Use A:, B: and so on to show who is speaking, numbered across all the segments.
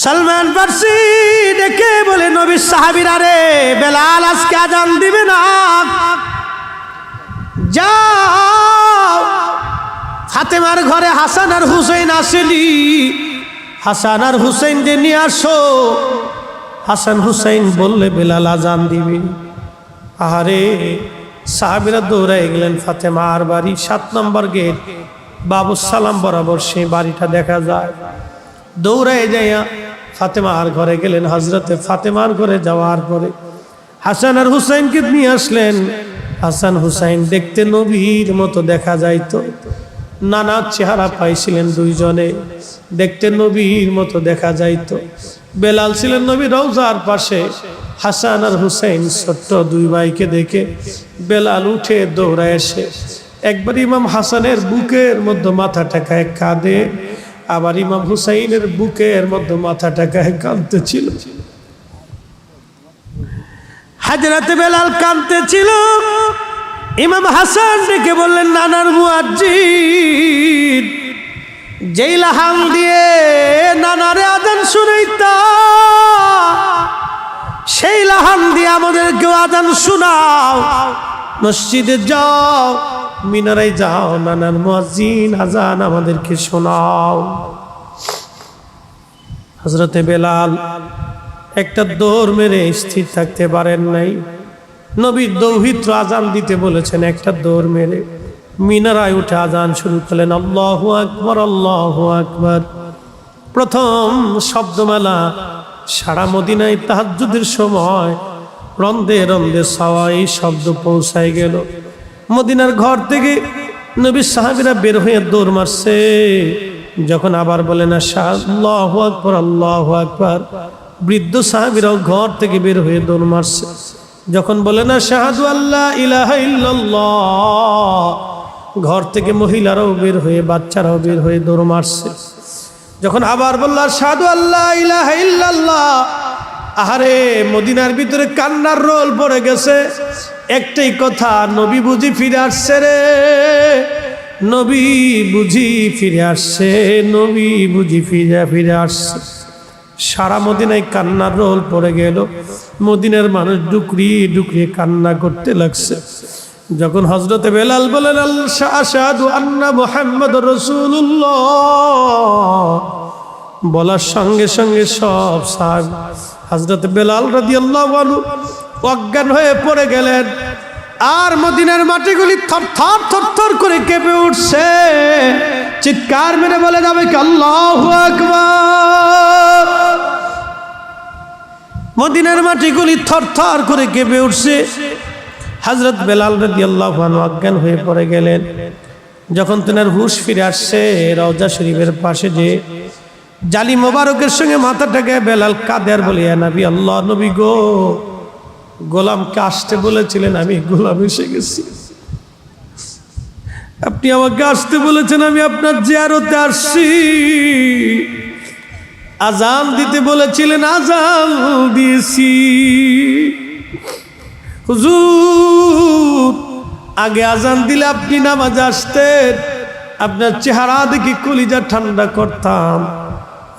A: সালমান ফারসি ডেকে বলে, নবীর সাহাবীরা রে, বেলাল আজকে আজান দিবে না, যাও ফাতেমার ঘরে হাসান আর হুসাইন আসেনি, হাসান আর হুসাইন যে নিয়ে আসো। হাসান হুসাইন বললে বেলাল আজান দিবে। আহারে, সাহাবীরা দৌড়াই গেলেন ফাতেমার বাড়ি, 7 নম্বর গেট, বাবু সালাম বরাবর সেই বাড়িটা দেখা যায়। দৌড়াই যাইয়া ফাতেমার ঘরে গেলেন। হযরতে ফাতেমার ঘরে যাওয়ার পরে হাসান আর হুসাইনকে নিয়ে আসলেন। হাসান হুসাইন দেখতে নবীর মতো দেখা যাইতো, নানা চেহারা পাইছিলেন দুইজনে, দেখতে নবীর মতো দেখা যাইতো। বেলাল ছিলেন নবী রওজার পাশে। হাসান আর হুসাইন ছোট্ট দুই ভাইকে দেখে বেলাল উঠে দৌড়ায় এসে একবার ইমাম হাসানের বুকের মধ্যে মাথা ঠেকায় কাঁদে, আবার ইমাম হুসাইনের বুকের মধ্যে মাথা ঠেকায় কাঁদতেছিল। হযরতে বেলাল কাঁদতেছিল। ইমাম হাসান ডেকে বললেন, নানার মুয়াজ্জিন, যেই লাহান দিয়ে নানারে আজান শুনাইতা, সেই লাহান দিয়ে আমাদেরকেও আজান শোনাও। মসজিদে যাও, মিনারায় যাও, নানার মুয়াজ্জিন আজান আমাদেরকে শোনাও। হযরতে বেলাল একটা দৌড় মেরে স্থির থাকতে পারেন নাই। নবী দৌহিত্র আজান দিতে বলেছেন, একটা দৌড় মেরে মিনারায় উঠে আজান শুরু করলেন। আল্লাহু আকবার, আল্লাহু আকবার। প্রথম শব্দমালা সারা মদিনায় তাহাজ্জুদের সময় রন্দে রন্দে সওয়াই শব্দ পৌঁছায় গেল। মদিনার ঘর থেকে নবীর সাহাবীরা বের হয়ে দৌড় মারছে। যখন আবার বলেন আল্লাহু আকবার, আল্লাহু আকবার, বৃদ্ধ সাহাবীরাও ঘর থেকে বের হয়ে দৌড় মারছে। যখন বলেন আশহাদু আল্লা ইলাহা ইল্লাল্লাহ, ঘর থেকে মহিলারাও বের হয়ে, বাচ্চারাও বের হয়ে দৌড় মারছে। যখন আবার বলল আশহাদু আল্লা ইলাহা ইল্লাল্লাহ, আহারে, মদিনার ভিতরে কান্নার রোল পড়ে গেছে। একটাই কথা, নবী বুঝি ফিরে আসছে রে, নবী বুঝি ফিরে আসছে, নবী বুঝি ফিরে আসছে। সারা মদিনায় কান্নার রোল পড়ে গেল। মদিনার মানুষ ডুকরিয়ে ডুকরিয়ে কান্না করতে লাগছে। যখন হযরতে বেলাল বলেন আশহাদু আন্না মুহাম্মাদুর রাসূলুল্লাহ, বলার সঙ্গে সঙ্গে সব সাহাবী হযরতে বেলাল রাদিয়াল্লাহু আনহু অজ্ঞান হয়ে পড়ে গেলেন। আর মদিনার মাটিগুলি থরথর থরথর করে কেঁপে উঠছে। চিৎকার মেরে বলে যাবে কি আল্লাহু আকবার। মদিনার মাটিগুলি থরথর করে কেঁপে উঠছে। হযরত বেলাল রাদিয়াল্লাহু আনহু অজ্ঞান হয়ে পড়ে গেলেন। যখন তেনার হুঁশ ফিরে আসছে, রওজা শরীফের পাশে যে জালি মোবারকের সঙ্গে মাথাটাকে বেলাল কাঁদে আর বলে, ইয়া নবী আল্লাহ, নবী গো, গোলামকে আসতে বলেছিলেন, আমি গোলাম এসে গেছি। আপনি আমাকে আসতে বলেছেন, আমি আপনার জিয়ারতে আসছি। আজান দিতে বলেছিলেন, আজান দিয়েছি। হুজুর, আগে আজান দিলে আপনি নামাজে আসতেন, আপনার চেহারা দেখি কলিজা ঠান্ডা করতাম।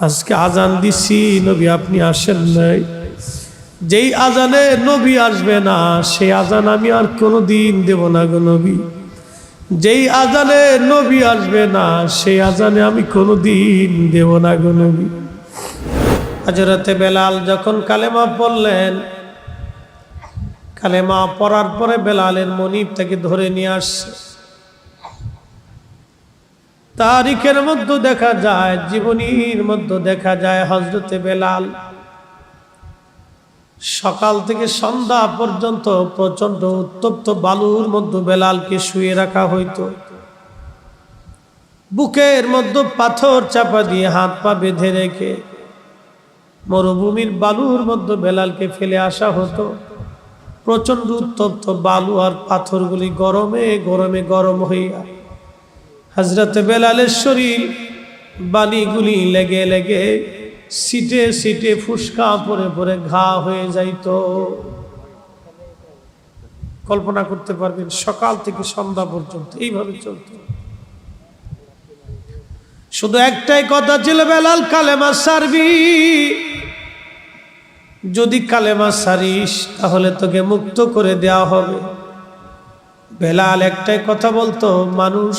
A: আজকে আজান দিছি, নবী আপনি আসেন নাই। যেই আজানে নবী আসবে না, সেই আজান আমি আর কোনোদিন দেব না গো নবী। যেই আজানে নবী আসবে না, সেই আজানে আমি কোনোদিন দেব না গো নবী। হযরতে বেলাল যখন কালেমা পড়লেন, কালেমা পড়ার পরে বেলালের মনিব তাকে ধরে নিয়ে আসছে। তারিখের মধ্যে দেখা যায়, জীবনীর মধ্যে দেখা যায়, হযরতে বেলাল সকাল থেকে সন্ধ্যা পর্যন্ত প্রচন্ড উত্তপ্ত বালুর মধ্যে বেলালকে শুয়ে রাখা হইতো। বুকের মধ্যে পাথর চাপা দিয়ে হাত পা বেঁধে রেখে মরুভূমির বালুর মধ্যে বেলালকে ফেলে আসা হতো। প্রচন্ড উত্তপ্ত বালু আর পাথরগুলি গরমে গরমে গরম হইয়া হযরতে বেলালের শরীর বালিগুলি লেগে লেগে সিটে সিটে ফুসকা পরে পরে ঘা হয়ে যাইত। কল্পনা করতে পারবেন, সকাল থেকে সন্ধ্যা পর্যন্ত এইভাবে চলত। শুধু একটাই কথা ছিল, বেলাল কালেমা সারবি, যদি কালেমা সারিস তাহলে তোকে মুক্ত করে দেওয়া হবে। বেলাল একটাই কথা বলতো, মানুষ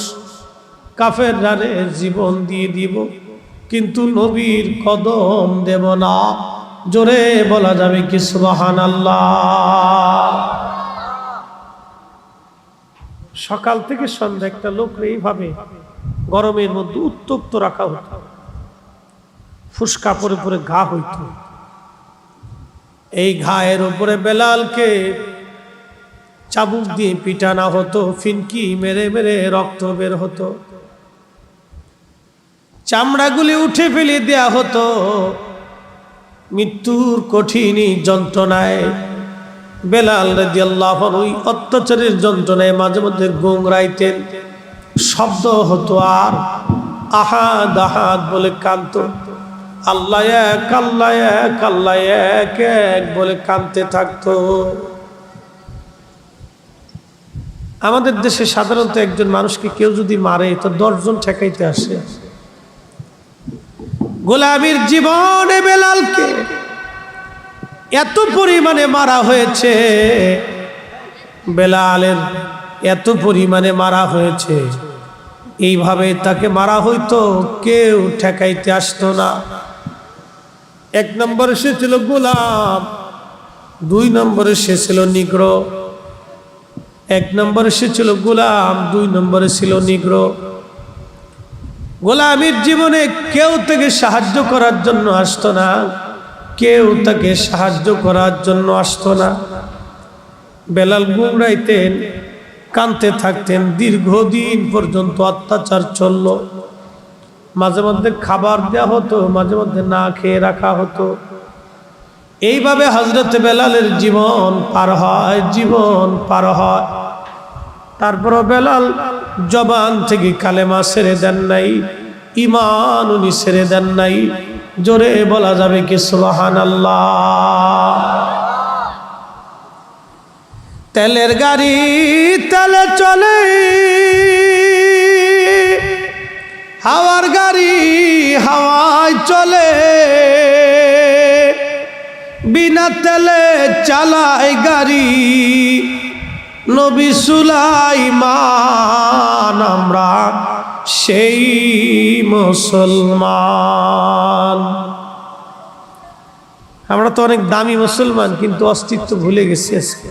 A: কাফের রানে জীবন দিয়ে দিব, কিন্তু নবীর কদম দেব না। জোরে বলা যাবে কি সুবহানাল্লাহ। সকাল থেকে সন্ধ্যা একটা লোক এইভাবে গরমের মধ্যে উত্তপ্ত রাখা হতো, ফুসকা পরে পরে ঘা হইত। এই ঘায়ের উপরে বেলালকে চাবুক দিয়ে পিটানো হতো, ফিনকি মেরে মেরে রক্ত বের হতো, চামড়াগুলি উঠে ফেলে দেয়া হতো। মৃত্যুর কঠিন যন্ত্রণায় বেলাল রাদিয়াল্লাহু আনহু ওই অত্যাচারের যন্ত্রণায় মাঝে মধ্যে গুংরাইতেন, শব্দ হতো আর আহাদ আহাদ বলে কাঁদতো। আল্লাহ এক, আল্লাহ এক, আল্লাহ এক এক বলে কাঁদতে থাকতো। আমাদের দেশে সাধারণত একজন মানুষকে কেউ যদি মারে তো 10 জন ঠেকাইতে আসে। গোলামীর জীবনে বেলালকে এত পরিমাণে মারা হয়েছে, বেলালের এত পরিমাণে মারা হয়েছে, এইভাবে তাকে মারা হইতো, কেউ ঠেকাইতে আসতো না। 1 নম্বরে সে ছিল গোলাম, 2 নম্বরে সে ছিল নিগ্রো। 1 নম্বরে সে ছিল গোলাম, 2 নম্বরে ছিল নিগ্রো। গোলামীর জীবনে কেউ তাকে সাহায্য করার জন্য আসতো না, কেউ তাকে সাহায্য করার জন্য আসতো না। বেলাল গুমরাইতেন, কাঁদতে থাকতেন, দীর্ঘদিন পর্যন্ত অত্যাচার চলল। মাঝে মধ্যে খাবার দেওয়া হতো, মাঝে মধ্যে না খেয়ে রাখা হতো। এইভাবে হযরত বেলালের জীবন পার হয়, জীবন পার হয়। তারপর বেলাল জবান থেকে কালেমা ছেড়ে দেন নাই, ঈমান উনি ছেড়ে দেন নাই। জোরে বলা যাবে কি সুবহানাল্লাহ। তেলের গাড়ি তেলে চলে, হাওয়ার গাড়ি হাওয়ায় চলে, বিনা তেলে চালায় গাড়ি নবী সুলাইমান, আমরা সেই মুসলমান। আমরা তো অনেক দামি মুসলমান, কিন্তু অস্তিত্ব ভুলে গেছি আজকে।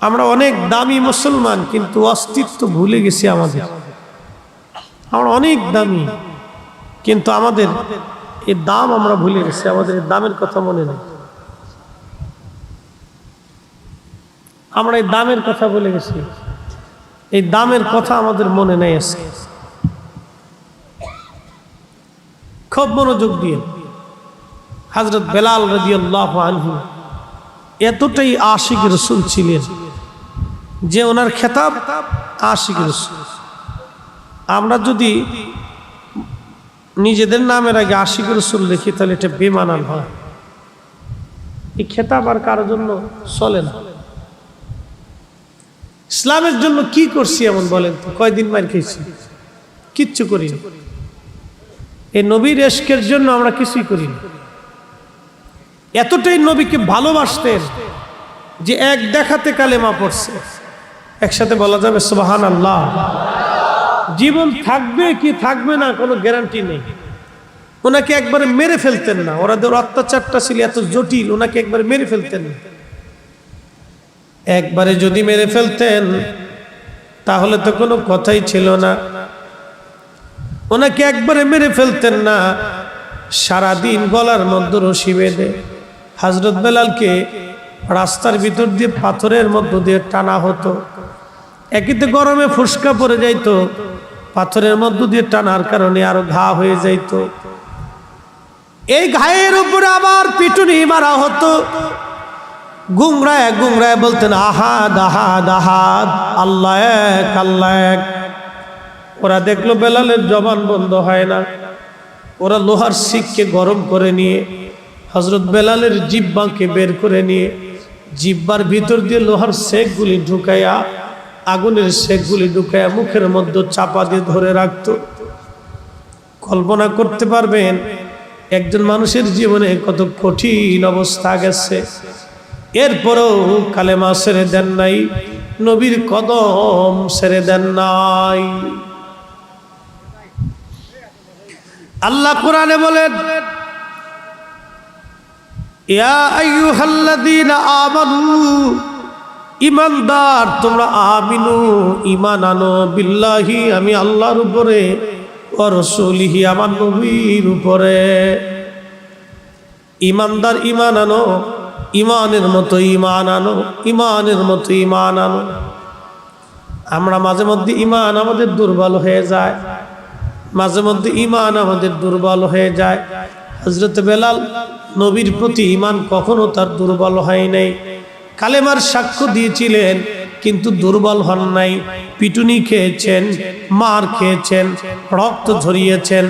A: আমরা অনেক দামি মুসলমান, কিন্তু অস্তিত্ব ভুলে গেছি আমাদের। আমরা অনেক দামি, কিন্তু আমাদের এই দাম আমরা ভুলে গেছি, আমাদের এই দামের কথা মনে নেই। আমরা এই দামের কথা ভুলে গেছি, এই দামের কথা আমাদের মনে নেই আজকে। খুব মনোযোগ দিয়ে, হযরত বেলাল রাদিয়াল্লাহু আনহু এতটাই আশিক রাসূল ছিলেন যে ওনার খেতাব আশিক রাসূল। আমরা যদি নিজেদের নামের আগে আশিক রাসূল লিখি তাহলে এটা বেমানান হয়। এই খেতাব আর কারোর জন্য চলে না। ইসলামের জন্য কি করছি এমন বলেন তো? কয়দিন মার খেয়েছি? কিচ্ছু করিনি। এই নবীর ইশকের জন্য আমরা কিছুই করিনি। এতটাই নবীকে ভালোবাসতেন যে এক দেখাতে কালেমা পড়ছে। একসাথে বলা যাবে সুবহানাল্লাহ। জীবন থাকবে কি থাকবে না কোনো গ্যারান্টি নেই। ওনাকে একবারে মেরে ফেলতেন না, ওদের অত্যাচারটা ছিল এত জটিল, ওনাকে একবারে মেরে ফেলতেন না। একবারে যদি মেরে ফেলতেন তাহলে তো কোনো কথাই ছিল না। ওনাকে একবারে মেরে ফেলতেন না, সারাদিন গলার মধ্যে রশি বেঁধে হযরত বেলালকে রাস্তার ভিতর দিয়ে পাথরের মধ্য দিয়ে টানা হতো। একইতে গরমে ফুসকা পড়ে যাইতো, পাথরের মধ্য দিয়ে টানার কারণে আরো ঘা হয়ে যাইতো। এই ঘায়ের উপরে আবার পিটুনি মারা হতো। গুমরায় গুমরায় বলতেন আহাদ আহাদ আহাদ, আল্লাহ এক, আল্লাহ এক। ওরা দেখলো বেলালের জবান বন্ধ হয় না, ওরা লোহার শিককে গরম করে নিয়ে হযরত বেলালের জিহ্বাকে বের করে নিয়ে জিহ্বার ভিতর দিয়ে লোহার শেকগুলি ঢুকাইয়া আগুনের শেকগুলি ঢুকায় মুখের মধ্যে চাপা দিয়ে ধরে রাখতো। কল্পনা করতে পারবেন একজন মানুষের জীবনে কত কঠিন অবস্থা গেছে, এরপরেও কালেমা ছেড়ে দেন নাই, নবীর কদম ছেড়ে দেন নাই। আল্লাহ কোরআনে বলেন, ইয়া আইয়ুহাল্লাযীনা আমানু, ঈমানদার তোমরা, আমিনু ঈমান আনো, বিল্লাহি আমি আল্লাহর উপরে, ওয়া রাসূলিহি আমার নবীর উপরে। ঈমানদার ঈমান আনো, ঈমানের মতো ঈমান আনো, ঈমানের মতো ঈমান আনো। আমরা মাঝে মধ্যে ঈমান আমাদের দুর্বল হয়ে যায়, মাঝে মধ্যে ঈমান আমাদের দুর্বল হয়ে যায়। হযরত বেলাল নবীর প্রতি ঈমান কখনো তার দুর্বল হয় নাই। কালেমার সাক্ষ্য দিয়েছিলেন কিন্তু দুর্বল হন নাই। পিটুনি খেয়েছেন, মার খেয়েছেন, রক্ত ঝরিয়েছেন,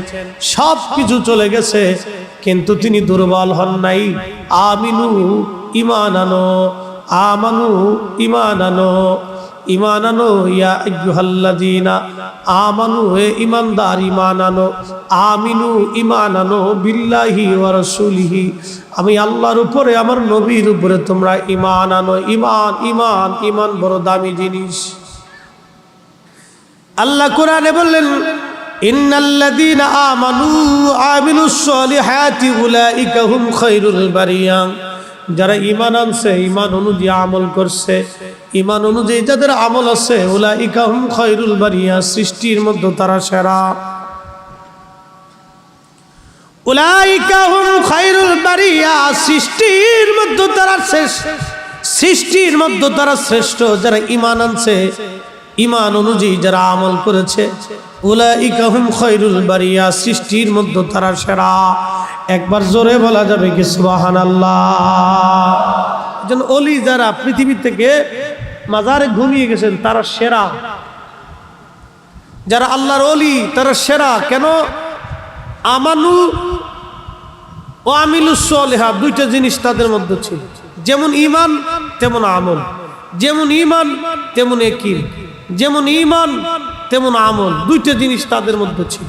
A: সব কিছু চলে গেছে, কিন্তু তিনি দুর্বল হন নাই। আমিনু ঈমান আনো, আমানু ঈমান আনো, ঈমান আনো, ইয়া আইয়ুহাল্লাযীনা আমানু, হে ঈমানদার ঈমান আনো, আমিনু ঈমান আনো, বিল্লাহি ওয়া রাসূলিহি আমি আল্লাহর উপরে আমার নবীর উপরে তোমরা ঈমান আনো। ঈমান ঈমান ঈমান বড় দামি জিনিস। আল্লাহ কোরআনে বললেন, ইন্নাল্লাযীনা আমানু আমিলুস সলিহাতি উলাইকা হুম খায়রুল বারিয়া, যারা ঈমান আনছে, ঈমান অনুযায়ী আমল করছে, ঈমান অনুযায়ী যাদের আমল আছে, উলাইকা হুম খায়রুল বারিয়া, সৃষ্টির মধ্যে তারা সেরা। উলাইকা হুম খায়রুল বারিয়া, সৃষ্টির মধ্যে তারা শ্রেষ্ঠ, সৃষ্টির মধ্যে তারা শ্রেষ্ঠ। যারা ঈমান আনছে, ঈমান অনুযায়ী যারা আমল করেছে, উলাইকা হুম খায়রুল বারিয়া, সৃষ্টির মধ্যে তারা সেরা। একবার জোরে বলা যাবে কি সুবহানাল্লাহ? যেন ওলি যারা পৃথিবী থেকে মাজারে ঘুমিয়ে গেছেন তারা সেরা, যারা আল্লাহর ওলি তারা সেরা। কেন? আমানু ও আমিলুস সলিহাত, দুইটা জিনিস তাদের মধ্যে ছিল। যেমন ঈমান তেমন আমল, যেমন ঈমান তেমন ইয়াকিন, যেমন ঈমান তেমন আমল, দুইটা জিনিস তাদের মধ্যে ছিল।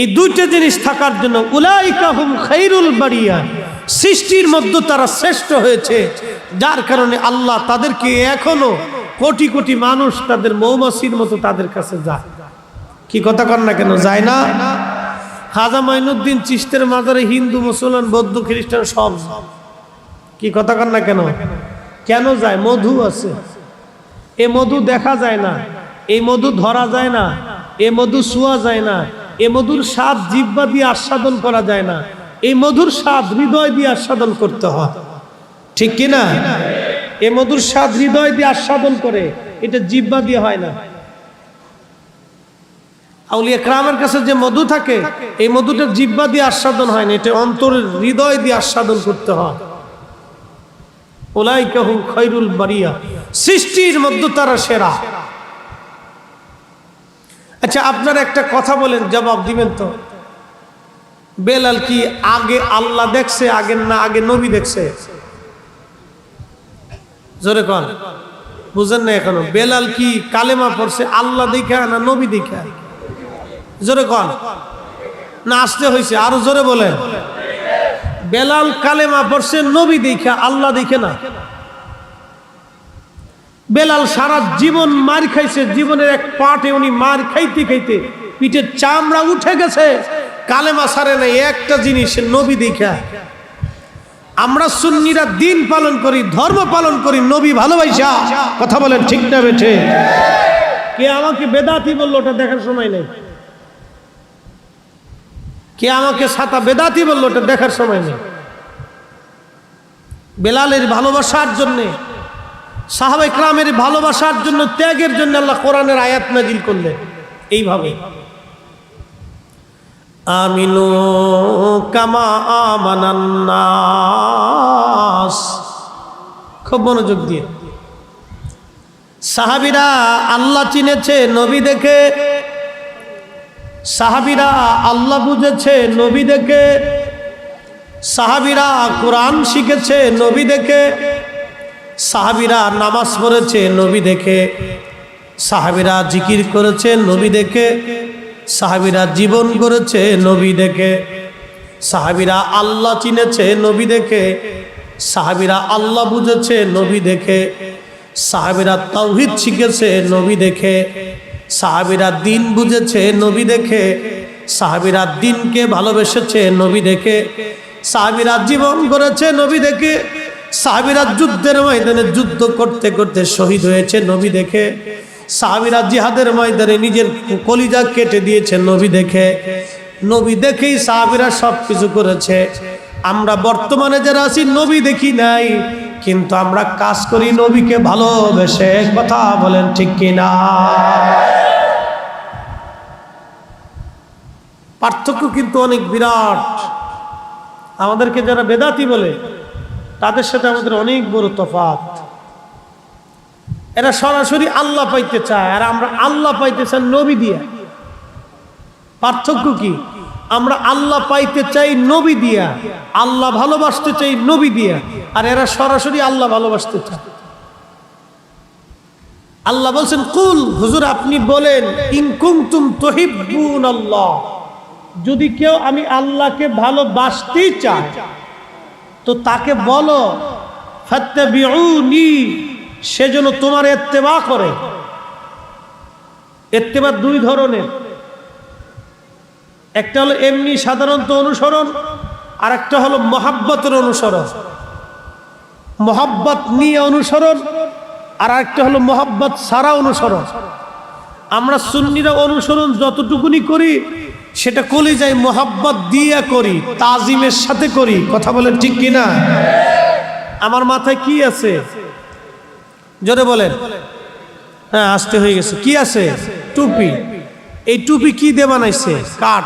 A: এই দুইটা জিনিস থাকার জন্য উলাইকা হুম খায়রুল বারিয়া, সৃষ্টির মধ্যে তারা শ্রেষ্ঠ হয়েছে। যার কারণে আল্লাহ তাদেরকে এখনো কোটি কোটি মানুষ তাদের মৌমাছির মতো তাদের কাছে যায়। কি কথা কন না কেন যায় না? খাজা মাইনুদ্দিন চিশতের মাজারে হিন্দু, মুসলমান, বৌদ্ধ, খ্রিস্টান সব। কি কথা কন না কেন? কেন যায়? মধু আছে। এ মধু দেখা যায় না, এই মধু ধরা যায় না, এ মধু ছোঁয়া যায় না, এ মধুর স্বাদ জিহ্বা দিয়ে আস্বাদন করা যায় না, এই মধুর স্বাদ হৃদয় দিয়ে আস্বাদন করতে হয়। ঠিক কি না? এ মধুর স্বাদ হৃদয় দিয়ে আস্বাদন করে, এটা জিহ্বা দিয়ে হয় না। আউলিয়া কেরামের কাছে যে মধু থাকে, এই মধুটা জিহ্বা দিয়ে আস্বাদন হয় না, এটা অন্তরের হৃদয় দিয়ে আস্বাদন করতে হয়। উলাইকা হুম খায়রুল বারিয়া, সৃষ্টির মধ্যে তারা সেরা। আচ্ছা, আপনারা একটা কথা বলেন, জবাব দিবেন তো। বেলাল কি আগে আল্লাহ দেখছে আগে না আগে নবী দেখছে? জোরে কন, বুঝেন না এখনো? বেলাল কি কালেমা পড়ছে আল্লাহ দেখা না নবী দেখা? জোরে কন, না আসতে হয়েছে? আরো জোরে বলেন। বেলাল কালেমা পড়ছে নবী দেখা, আল্লাহ দেখে না। বেলাল সারা জীবন মার খাইছে, জীবনের এক পাটে উনি মার খাইতে খাইতে পিঠের চামড়া উঠে গেছে, কালেমা সারে নাই একটা জিনিস, নবী দেখা। আমরা সুন্নিরা দিন পালন করি, ধর্ম পালন করি নবী ভালোবাসা। কথা বলেন ঠিক না বেঠে? কে আমাকে বেদাতি বললো ওটা দেখার সময় নেই, কে আমাকে সাতা বেদাতি বললো ওটা দেখার সময় নেই। বেলালের ভালোবাসার জন্যে, সাহাবায়ে কেরামের ভালোবাসার জন্য, ত্যাগের জন্য আল্লাহ কোরআনের আয়াত নাজিল করলেন এইভাবে, আমিনু কামা আমানান নাস। খুব মনোযোগ দিয়ে। সাহাবীরা আল্লাহ চিনেছে নবী দেখে, সাহাবীরা আল্লাহ বুঝেছে নবী দেখে, সাহাবীরা কোরআন শিখেছে নবী দেখে, সাহাবীরা নামাজ পড়েছে নবী দেখে, সাহাবীরা জিকির করেছে নবী দেখে, সাহাবীরা জীবন করেছে নবী দেখে, সাহাবীরা আল্লাহ চিনেছে নবী দেখে, সাহাবীরা আল্লাহ বুঝেছে নবী দেখে, সাহাবীরা তাওহীদ শিখেছে নবী দেখে, সাহাবীরা দিন বুঝেছে নবী দেখে, সাহাবীরা দিনকে ভালোবেসেছে নবী দেখে, সাহাবীরা জীবন করেছে নবী দেখে, সাহাবীরা যুদ্ধের ময়দানে যুদ্ধ করতে করতে শহীদ হয়েছে নবী দেখে, সাহাবীরা জিহাদের ময়দানে নিজের কলিজা কেটে দিয়েছে নবী দেখে। নবী দেখেই সাহাবীরা সবকিছু করেছে। আমরা বর্তমানে যারা আছি নবী দেখি নাই, কিন্তু আমরা কাজ করি নবীকে ভালোবেসে। কথা বলেন ঠিক কিনা? পার্থক্য কিন্তু অনেক বিরাট। আমাদেরকে যারা বেদাতি বলে তাদের সাথে আমাদের অনেক বড় তফাৎ। এরা সরাসরি আল্লাহ পাইতে চায়, আর আমরা আল্লাহ পাইতে চাই নবী দিয়া। পার্থক্য কি? আমরা আল্লাহ পাইতে চাই নবী দিয়া, আল্লাহ ভালোবাসতে চাই নবী দিয়া, আর এরা সরাসরি আল্লাহ ভালোবাসতে চায়। আল্লাহ বলছেন, কুল, হুজুর আপনি বলেন, ইন কুনতুম তুহিব্বুনাল্লাহ, যদি কেউ আমি আল্লাহকে ভালোবাসতেই চায় তো তাকে বলো ফাত্তাবিউনি, সেজন্য তোমার ইত্তেবা করে। ইত্তেবা দুই ধরনের, একটা হলো এমনি সাধারণত অনুসরণ, আর একটা হলো মহাব্বতের অনুসরণ। মহাব্বত নিয়ে অনুসরণ, আর একটা হলো মহাব্বত ছাড়া অনুসরণ। আমরা সুন্নিরা অনুসরণ যতটুকুনি করি সেটা কলিজায় মহাব্বত দিয়ে করি, তাজিমের সাথে করি। কথা বলেন ঠিক কিনা? আমার মাথায় কি আছে জোরে বলেন। হ্যাঁ, আসতে হয়ে গেছে। কি আছে? টুপি। এই টুপি কি দিয়ে বানাইছে? কাঠ,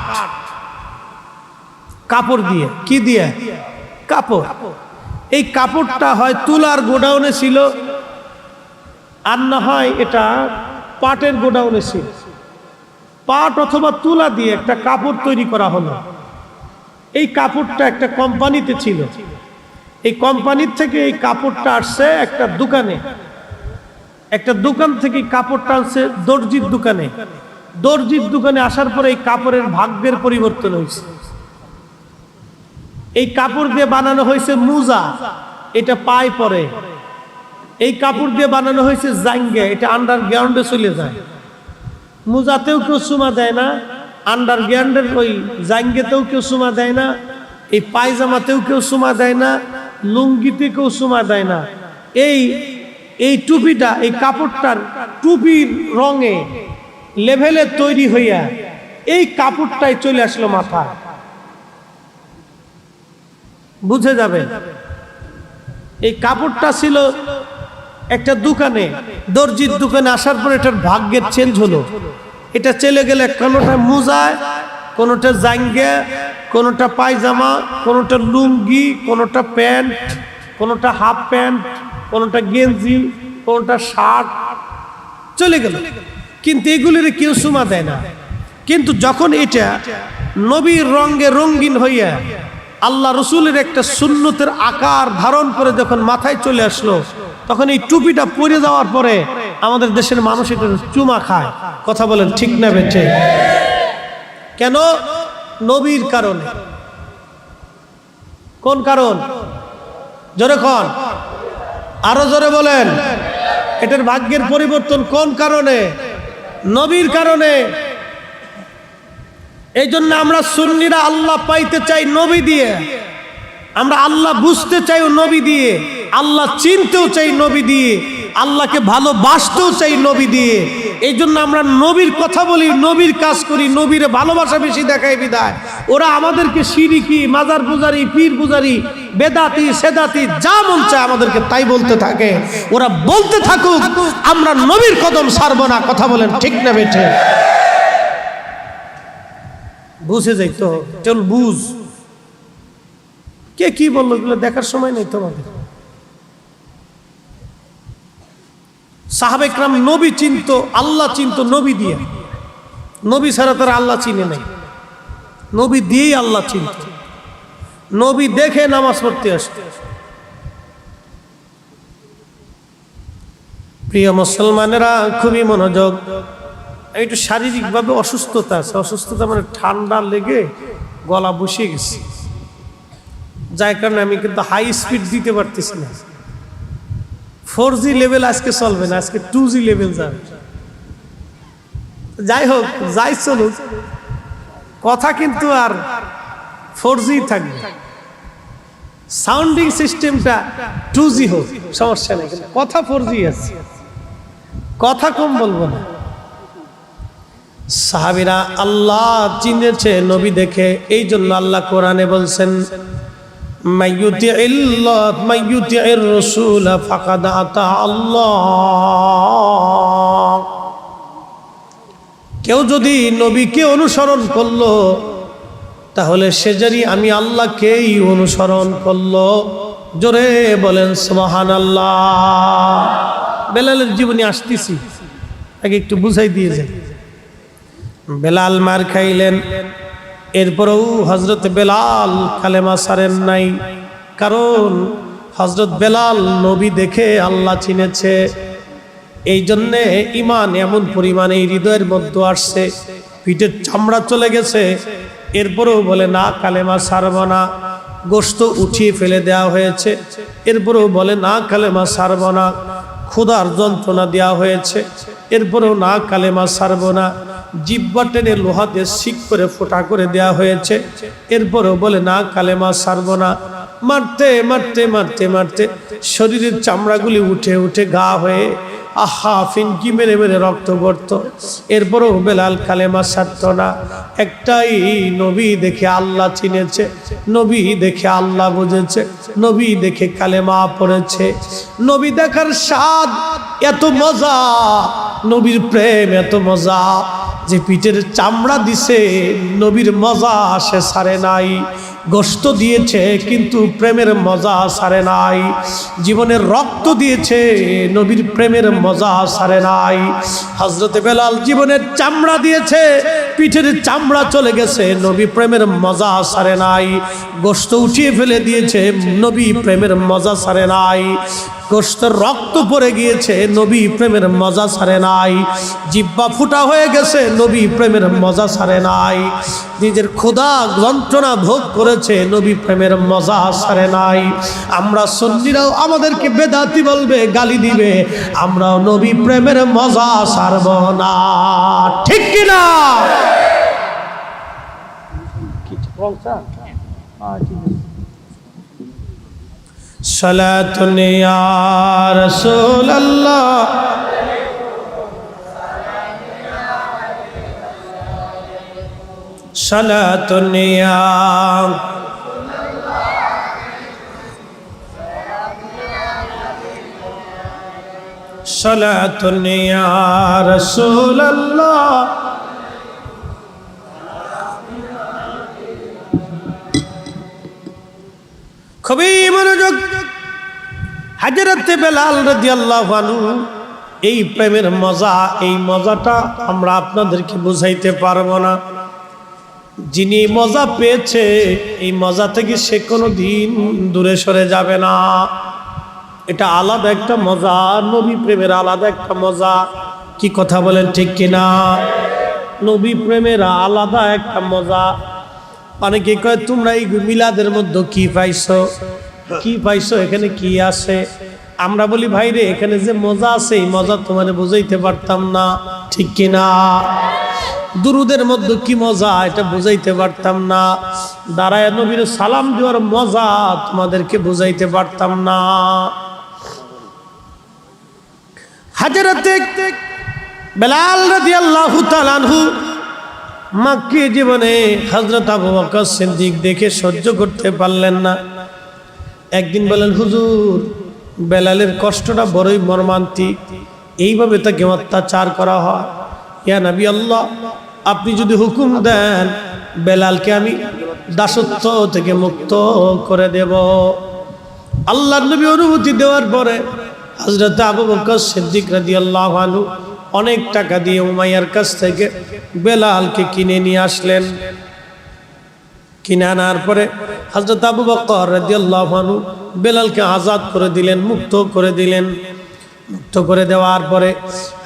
A: কাপড় দিয়ে। কি দিয়ে? কাপড়। এই কাপড়টা হয় তুলার গোডাউনে ছিল, আর না হয় এটা পাটের গোডাউনে ছিল। পাট অথবা তুলা দিয়ে একটা কাপড় তৈরি করা হলো। এই কাপড়টা একটা কোম্পানিতে ছিল। এই কোম্পানির থেকে এই কাপড়টা আসছে একটা দোকানে, একটা দোকান থেকে কাপড়টা আসছে দর্জির দোকানে। দর্জির দোকানে আসার পরে এই কাপড়ের ভাগ্যের পরিবর্তন হয়েছে। এই কাপড় দিয়ে বানানো হয়েছে মোজা, এটা পায়ে পরে। এই কাপড় দিয়ে বানানো হয়েছে জাঙ্গে, এটা আন্ডারগ্রাউন্ডে চলে যায়। মোজাতেও কেউ চুমা দেয় না, আন্ডারগ্রাউন্ডের ওই জাঙ্গেতেও কেউ চুমা দেয় না, এই পায়জামাতেও কেউ চুমা দেয় না, লুঙ্গিতে কেউ চুমা দেয় না। এই টুপিটা, এই কাপড়টার টুপির রঙে লেভেলে তৈরি হইয়া এই কাপড়টাই চলে আসলো মাথায়। বুঝে যাবে, এই কাপড়টা ছিল একটা দোকানে, দর্জির দোকানে আসার পর এটার ভাগ্যের চেঞ্জ হলো। এটা চলে গেলে কোনোটা মোজায়, কোনোটা জাঙ্গে, কোনোটা পায়জামা, কোনোটা লুঙ্গি, কোনোটা প্যান্ট, কোনোটা হাফ প্যান্ট, কোনোটা গেঞ্জি, কোনোটা শার্ট, চলে গেল। কিন্তু এগুলির কেউ সুমা দেয় না। কিন্তু যখন এটা নবীর রঙে রঙিন হইয়া আল্লাহ রসুলের একটা সুন্নতের আকার ধারণ করে যখন মাথায় চলে আসলো, তখন এই টুপিটা পরে যাওয়ার পরে আমাদের দেশের মানুষ এটা চুমা খায়। কথা বলেন ঠিক না বেঠে? কেন? নবীর কারণে। কোন কারণ? জোরে কোন, আরো জোরে বলেন। এটার ভাগ্যের পরিবর্তন কোন কারণে? নবীর কারণে। এই জন্য আমরা সুন্নিরা আল্লাহ পাইতে চাই নবী দিয়ে, আমরা আল্লাহ বুঝতে চাই নবী দিয়ে, আল্লাহ চিনতেও চাই নবী দিয়ে, আল্লাহকে ভালোবাসতেও চাই নবী দিয়ে। এই জন্য আমরা নবীর কথা বলি, নবীর কাজ করি, নবীর ভালোবাসা বেশি দেখাই বিদায়। ওরা আমাদেরকে শিরিকি, মাজার পূজারি, পীর পূজারি, বেদাতি, সেদাতি, যা মন চায় আমাদেরকে তাই বলতে থাকে। ওরা বলতে থাকুক, আমরা নবীর কদম ছাড়বো না। কথা বলেন ঠিক না বেঠে? বুঝে যাই তো, চল বুঝ। কে কি বললো এগুলো দেখার সময় নেই তোমাদের। সাহাবে কেরাম নবী চিনতো, আল্লাহ চিনতো নবী দিয়ে। নবী ছাড়া তারা আল্লাহ চিনে নাই, নবী দিয়েই আল্লাহ চিনত। নবী দেখে নামাজ পড়তে আসতো। প্রিয় মুসলমানেরা, খুবই মনোযোগ। একটু শারীরিকভাবে অসুস্থতা আছে, অসুস্থতা মানে ঠান্ডা লেগে গলা বসে গেছে, যার কারণে আমি কিন্তু হাই স্পিড দিতে পারতেছি না। 4G লেভেল আজকে চলবে না, আজকে 2G লেভেল যাবে। যাই হোক, যাই চলুক, কথা কিন্তু আর 4G থাকবে। সাউন্ডিং সিস্টেমটা 2G হোক, সমস্যা নেই, কিন্তু কথা 4G আছে, কথা কম বলবো না। সাহাবীরা আল্লাহ চিনেছে নবী দেখে, এই জন্য আল্লাহ কোরআনে বলছেন মাইয়ুতিইর রাসূল ফাকাদ আতা আল্লাহ। কেউ যদি নবীকে অনুসরণ করলো তাহলে সে জানি আমি আল্লাহকেই অনুসরণ করলো। জোরে বলেন সুবহানাল্লাহ। বেলালের জীবনে আসতেছি, আগে একটু বুঝাই দিয়ে যাই। বেলাল মার খাইলেন, এরপরেও হযরত বেলাল কালেমা ছাড়েন নাই, কারণ হযরত বেলাল নবী দেখে আল্লাহ চিনেছে। এই জন্যে ঈমান এমন পরিমাণে হৃদয়ের মধ্যে আসছে, পিঠের চামড়া চলে গেছে, এরপরেও বলে না কালেমা ছাড়ব না। গোশত উঠিয়ে ফেলে দেওয়া হয়েছে, এরপরেও বলে না কালেমা ছাড়ব না। ক্ষুধার যন্ত্রণা দেওয়া হয়েছে, এরপরেও না কালেমা ছাড়ব না। জিহ্বা টেনে লোহা দিয়ে শিক করে ফোঁটা করে দেওয়া হয়েছে, এরপরেও বলে না কালেমা ছাড়ব না। মারতে মারতে মারতে মারতে শরীরের চামড়াগুলি উঠে উঠে গা হয়ে আহা ফিনকি মেরে মেরে রক্ত পড়তো, এরপরেও বেলাল কালেমা ছাড়ত না। একটাই নবী দেখে আল্লাহ চিনেছে, নবী দেখে আল্লাহ বুঝেছে, নবী দেখে কালেমা পড়েছে। নবী দেখার স্বাদ এত মজা, নবীর প্রেম এত মজা যে পিঠের চামড়া দিছে, নবীর মজা সে ছাড়ে নাই। গোশত দিয়েছে কিন্তু প্রেমের মজা ছাড়ে নাই। জীবনের রক্ত দিয়েছে, নবীর প্রেমের মজা ছাড়ে নাই। হযরতে বেলাল জীবনের চামড়া দিয়েছে, পিঠের চামড়া চলে গেছে, নবী প্রেমের মজা ছাড়ে নাই। গোশত উঠিয়ে ফেলে দিয়েছে, নবী প্রেমের মজা ছাড়ে নাই। গোশতের রক্ত পড়ে গিয়েছে, নবী প্রেমের মজা ছাড়ে নাই। জিহ্বা ফুটা হয়ে গেছে, নবী প্রেমের মজা ছাড়ে নাই। নিজের ক্ষুধা যন্ত্রণা ভোগ করেছে, নবী প্রেমের মজা ছাড়ে নাই। আমরা সুন্নিরাও আমাদেরকে বেদাতি বলবে, গালি দিবে, আমরাও নবী প্রেমের মজা ছাড়ব না, ঠিক কিনা? সালাতুন ইয়া রাসূলুল্লাহ, সালাতুন ইয়া সালাতুন ইয়া রাসূলুল্লাহ। খুবই মনোযোগ। হযরত বেলাল রাদিয়াল্লাহু আনহু এই প্রেমের মজা, এই মজাটা আমরা আপনাদেরকে বুঝাইতে পারবো না। যিনি মজা পেয়েছে, এই মজা থেকে সে কোনোদিন দূরে সরে যাবে না। এটা আলাদা একটা মজা, নবী প্রেমের আলাদা একটা মজা। কি কথা বলেন, ঠিক কিনা? নবী প্রেমের আলাদা একটা মজা। অনেকে কয় তোমরা এই মিলাদের মধ্যে কি পাইছো, কি পাইছো, এখানে কি আছে? আমরা বলি ভাই রে, এখানে যে মজা আছে এই মজা তোমার বুঝাইতে পারতাম না, ঠিক কিনা? দুরুদের মধ্যে কি মজা এটা বুঝাইতে পারতাম না। দাঁড়ায় নবীর সালাম দেওয়ার মজা তোমাদেরকে বুঝাইতে পারতাম না। হযরত বেলাল রাদিয়াল্লাহু তাআলা আনহু মক্কি জীবনে হযরত আবু বকর সিদ্দিক দেখে সহ্য করতে পারলেন না। একদিন বলেন, হুজুর বেলালের কষ্টটা বড়ই মর্মান্তিক, এইভাবে তাকে অত্যাচার করা হয়। ইয়া নবী আল্লাহ, আপনি যদি হুকুম দেন বেলালকে আমি দাসত্ব থেকে মুক্ত করে দেব। আল্লাহর নবী অনুমতি দেওয়ার পরে হযরত আবু বকর সিদ্দিক রাদিয়াল্লাহু আনহু অনেক টাকা দিয়ে উমাইয়ার কাছ থেকে বেলালকে কিনে নিয়ে আসলেন। কিনে আনার পরে হযরত আবু বকর রাদিয়াল্লাহু আনহু বেলালকে আজাদ করে দিলেন, মুক্ত করে দিলেন। মুক্ত করে দেওয়ার পরে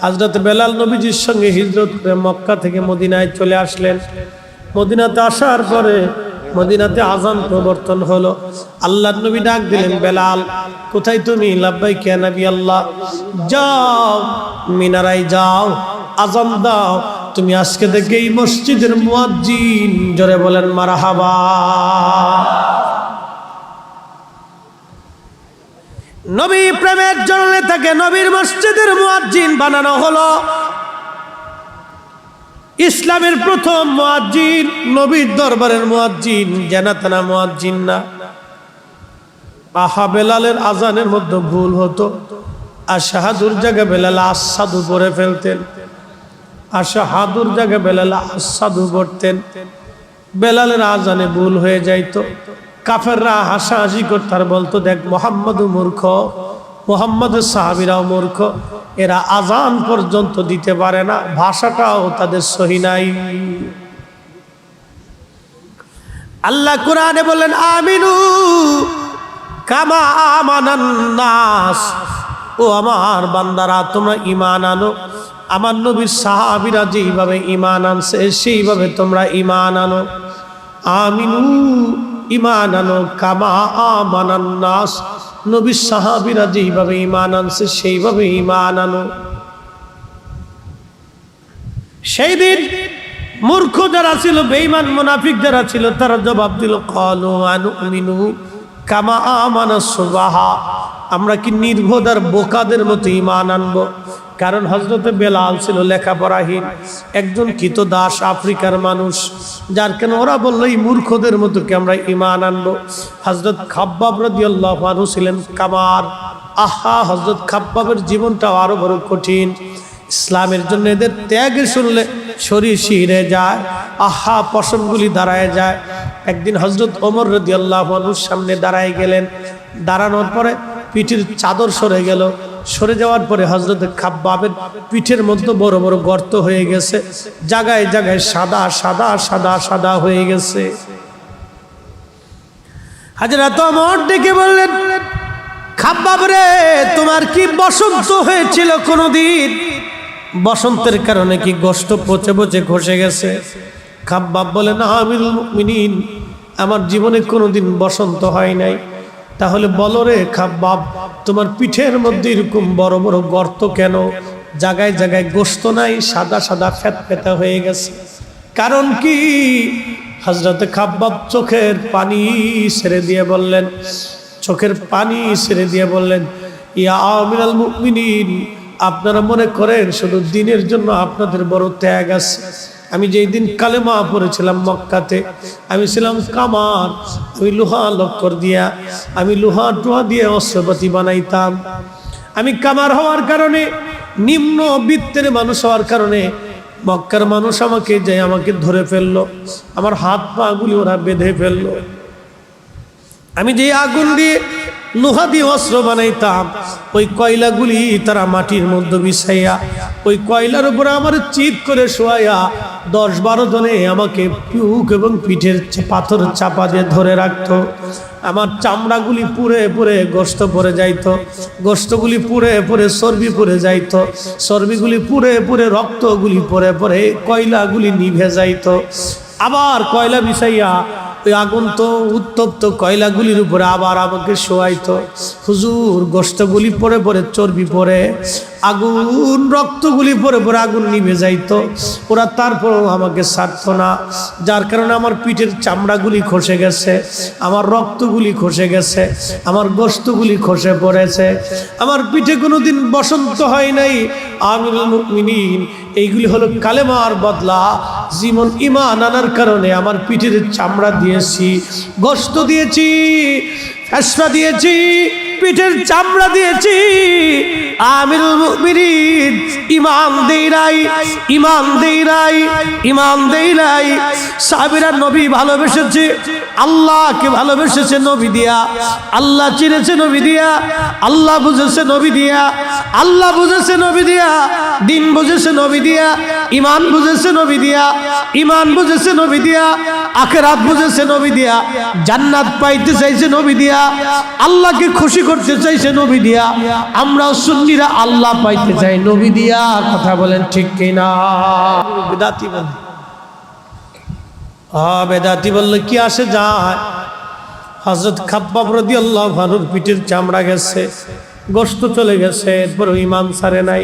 A: হযরত বেলাল নবীজির সঙ্গে হিজরত করে মক্কা থেকে মদিনায় চলে আসলেন। মদিনাতে আসার পরে মদিনাতে আযান প্রবর্তন হলো। আল্লাহর নবী ডাক দিলেন, বেলাল কোথায় তুমি? লাব্বাইক ইয়া নবী আল্লাহ। যাও মিনারায় যাও, আযান দাও। তুমি আজকে থেকে এই মসজিদের মুয়াজ্জিন। জোরে বলেন মারহাবা। নবী প্রেমের জন্য তাকে নবীর মসজিদের মুয়াজ্জিন বানানো হলো। ইসলামের প্রথম মুয়াজ্জিন, নবীর দরবারের মুয়াজ্জিন, জানাতানা মুয়াজ্জিন না। আহা, বেলালের আজানের মধ্যে ভুল হতো। আশহাদুর জায়গায় বেলাল আসাদু পড়ে ফেলতেন, আশহাদুর জায়গায় বেলাল আসাদু পড়তেন। বেলালের আজানে ভুল হয়ে যাইতো। কাফেররা হাসাহাসি করত আর বলতো, দেখ মুহাম্মদও মূর্খ, মুহাম্মদের সাহাবীরাও মূর্খ, এরা আজান পর্যন্ত দিতে পারে না, ভাষাটাও তাদের সহি নাই। আল্লাহ কোরআনে বলেন, আমিনু কামা আমানান নাস। ও আমার বান্দারা, তোমরা ঈমান আনো, আমার নবীর সাহাবীরা যেইভাবে ঈমান আনছে সেইভাবে তোমরা ঈমান আনো। আমিনু ঈমান আনো কামা আমানান নাস, নবীর সাহাবীরা যেইভাবে ঈমান আনছে সেইভাবে ঈমান আনো। সেই দিন মূর্খ যারা ছিল, বেঈমান মুনাফিক যারা ছিল, তারা জবাব দিল, ক্বালু আনুমিনু কামা আমানাস সুবাহা। আমরা কি নির্বোধ আর বোকাদের মতো ঈমান আনবো? কারণ হযরতে বেলাল ছিল লেখাপড়াহীন, একজন কৃতদাস আফ্রিকার মানুষ, যার কেন ওরা বললো এই মূর্খদের মতো কি আমরা ঈমান আনবো? হযরত খাব্বাব রাদিয়াল্লাহু আনহু ছিলেন কামার। আহা, হযরত খাব্বাবের জীবনটাও আরো বড় কঠিন। ইসলামের জন্য এদের ত্যাগ শুনলে শরীর শিহরে যায়, আহা পশমগুলি দাঁড়ায় যায়। একদিন হযরত ওমর রাদিয়াল্লাহু আনহুর সামনে দাঁড়ায় গেলেন। দাঁড়ানোর পরে পিঠের চাদর সরে গেল। সরে যাওয়ার পরে হযরত খাব্বাবের পিঠের মধ্যে বড় বড় গর্ত হয়ে গেছে, জায়গায় জায়গায় সাদা সাদা সাদা সাদা হয়ে গেছে। হযরত ওমর ডেকে বললেন, খাব্বাব রে, তোমার কি বসন্ত হয়েছিল কোনদিন? বসন্তের কারণে কি গোশত পচে পচে খসে গেছে? খাব্বাব বলেন, আমিরুল মুমিনিন, আমার জীবনে কোনোদিন বসন্ত হয় নাই। তাহলে বলো রে খাব্বাব, তোমার পিঠের মধ্যে এরকম বড় বড় গর্ত কেন? জায়গায় জায়গায় গোশত নাই, সাদা সাদা ফ্যাতফ্যাতা হয়ে গেছে, কারণ কি? হযরত খাব্বাব চোখের পানি ছেড়ে দিয়ে বললেন, চোখের পানি ছেড়ে দিয়ে বললেন, ইয়া আমিরুল মুমিনিন, আপনারা মনে করেন শুধু দিনের জন্য আপনাদের বড় ত্যাগ আছে? আমি যেই দিন কালেমা পড়েছিলাম মক্কাতে, আমি ছিলাম কামার। আমি লোহা লক্কর দিয়া, আমি লোহা টোহা দিয়ে অস্ত্রপাতি বানাইতাম। আমি কামার হওয়ার কারণে, নিম্ন বৃত্তের মানুষ হওয়ার কারণে মক্কার মানুষ আমাকে ধরে ফেললো, আমার হাত পা গুলি ওরা বেঁধে ফেললো। আমি যে আগুন দিয়ে লোহা দিয়ে অস্ত্র বানাইতাম, ওই কয়লাগুলি তারা মাটির মধ্যে বিছাইয়া, ওই কয়লার উপরে আমার চিৎ করে শোয়াইয়া 10-12 জনে আমাকে পিউক এবং পিঠের পাথর চাপা দিয়ে ধরে রাখতো। আমার চামড়াগুলি পুড়ে পুড়ে গোশত পড়ে যাইতো, গোশতগুলি পুড়ে পুড়ে চর্বি পড়ে যাইতো, চর্বিগুলি পুড়ে পুড়ে রক্তগুলি পড়ে পড়ে কয়লাগুলি নিভে যাইতো। আবার কয়লা বিছাইয়া ওই আগুন তো উত্তপ্ত কয়লাগুলির উপরে আবার আমাকে শোয়াইতো। হুজুর, গোশতগুলি পরে পরে চর্বি পরে, আগুন রক্তগুলি পরে পরে আগুন নিভে যাইতো, ওরা তারপরেও আমাকে ছাড়তো না। যার কারণে আমার পিঠের চামড়াগুলি খসে গেছে, আমার রক্তগুলি খসে গেছে, আমার গোশতগুলি খসে পড়েছে। আমার পিঠে কোনোদিন বসন্ত হয় নাই। আমিরুল মুমিনিন, এইগুলি হলো কালেমার বদলা। জীবন ঈমান আনার কারণে আমার পিঠের চামড়া দিয়েছি, গোশত দিয়েছি, ফেসফা দিয়েছি, পিঠের চামড়া দিয়েছি। আমিরুল মুমিনিন, ঈমান দেই নাই, ঈমান দেই নাই, ঈমান দেই নাই। সাহাবীরা নবী ভালোবেসেছে, আল্লাহকে ভালোবেসেছে নবী দিয়া, আল্লাহ চিনেছে নবী দিয়া, আল্লাহ বুঝেছে নবী দিয়া, আল্লাহ বুঝেছে নবী দিয়া, দিন বুঝেছে নবী দিয়া, ঈমান বুঝেছে নবী দিয়া, ঈমান বুঝেছে নবী দিয়া, আখিরাত বুঝেছে নবী দিয়া, জান্নাত পাইতে চাইছে নবী দিয়া, আল্লাহকে খুশি করতে চাইছে নবী দিয়া, আমরাও সুন্নিরা আল্লাহ পাইতে চাই নবী দিয়া। কথা বলেন ঠিক কিনা? বেদাতি বলে, বেদাতি বললে কি আসে যায়? হযরত খাব্বাব রাদিয়াল্লাহু আনহুর পিঠের চামড়া গেছে, গোশত চলে গেছে, এরপর ঈমান ছাড়ে নাই।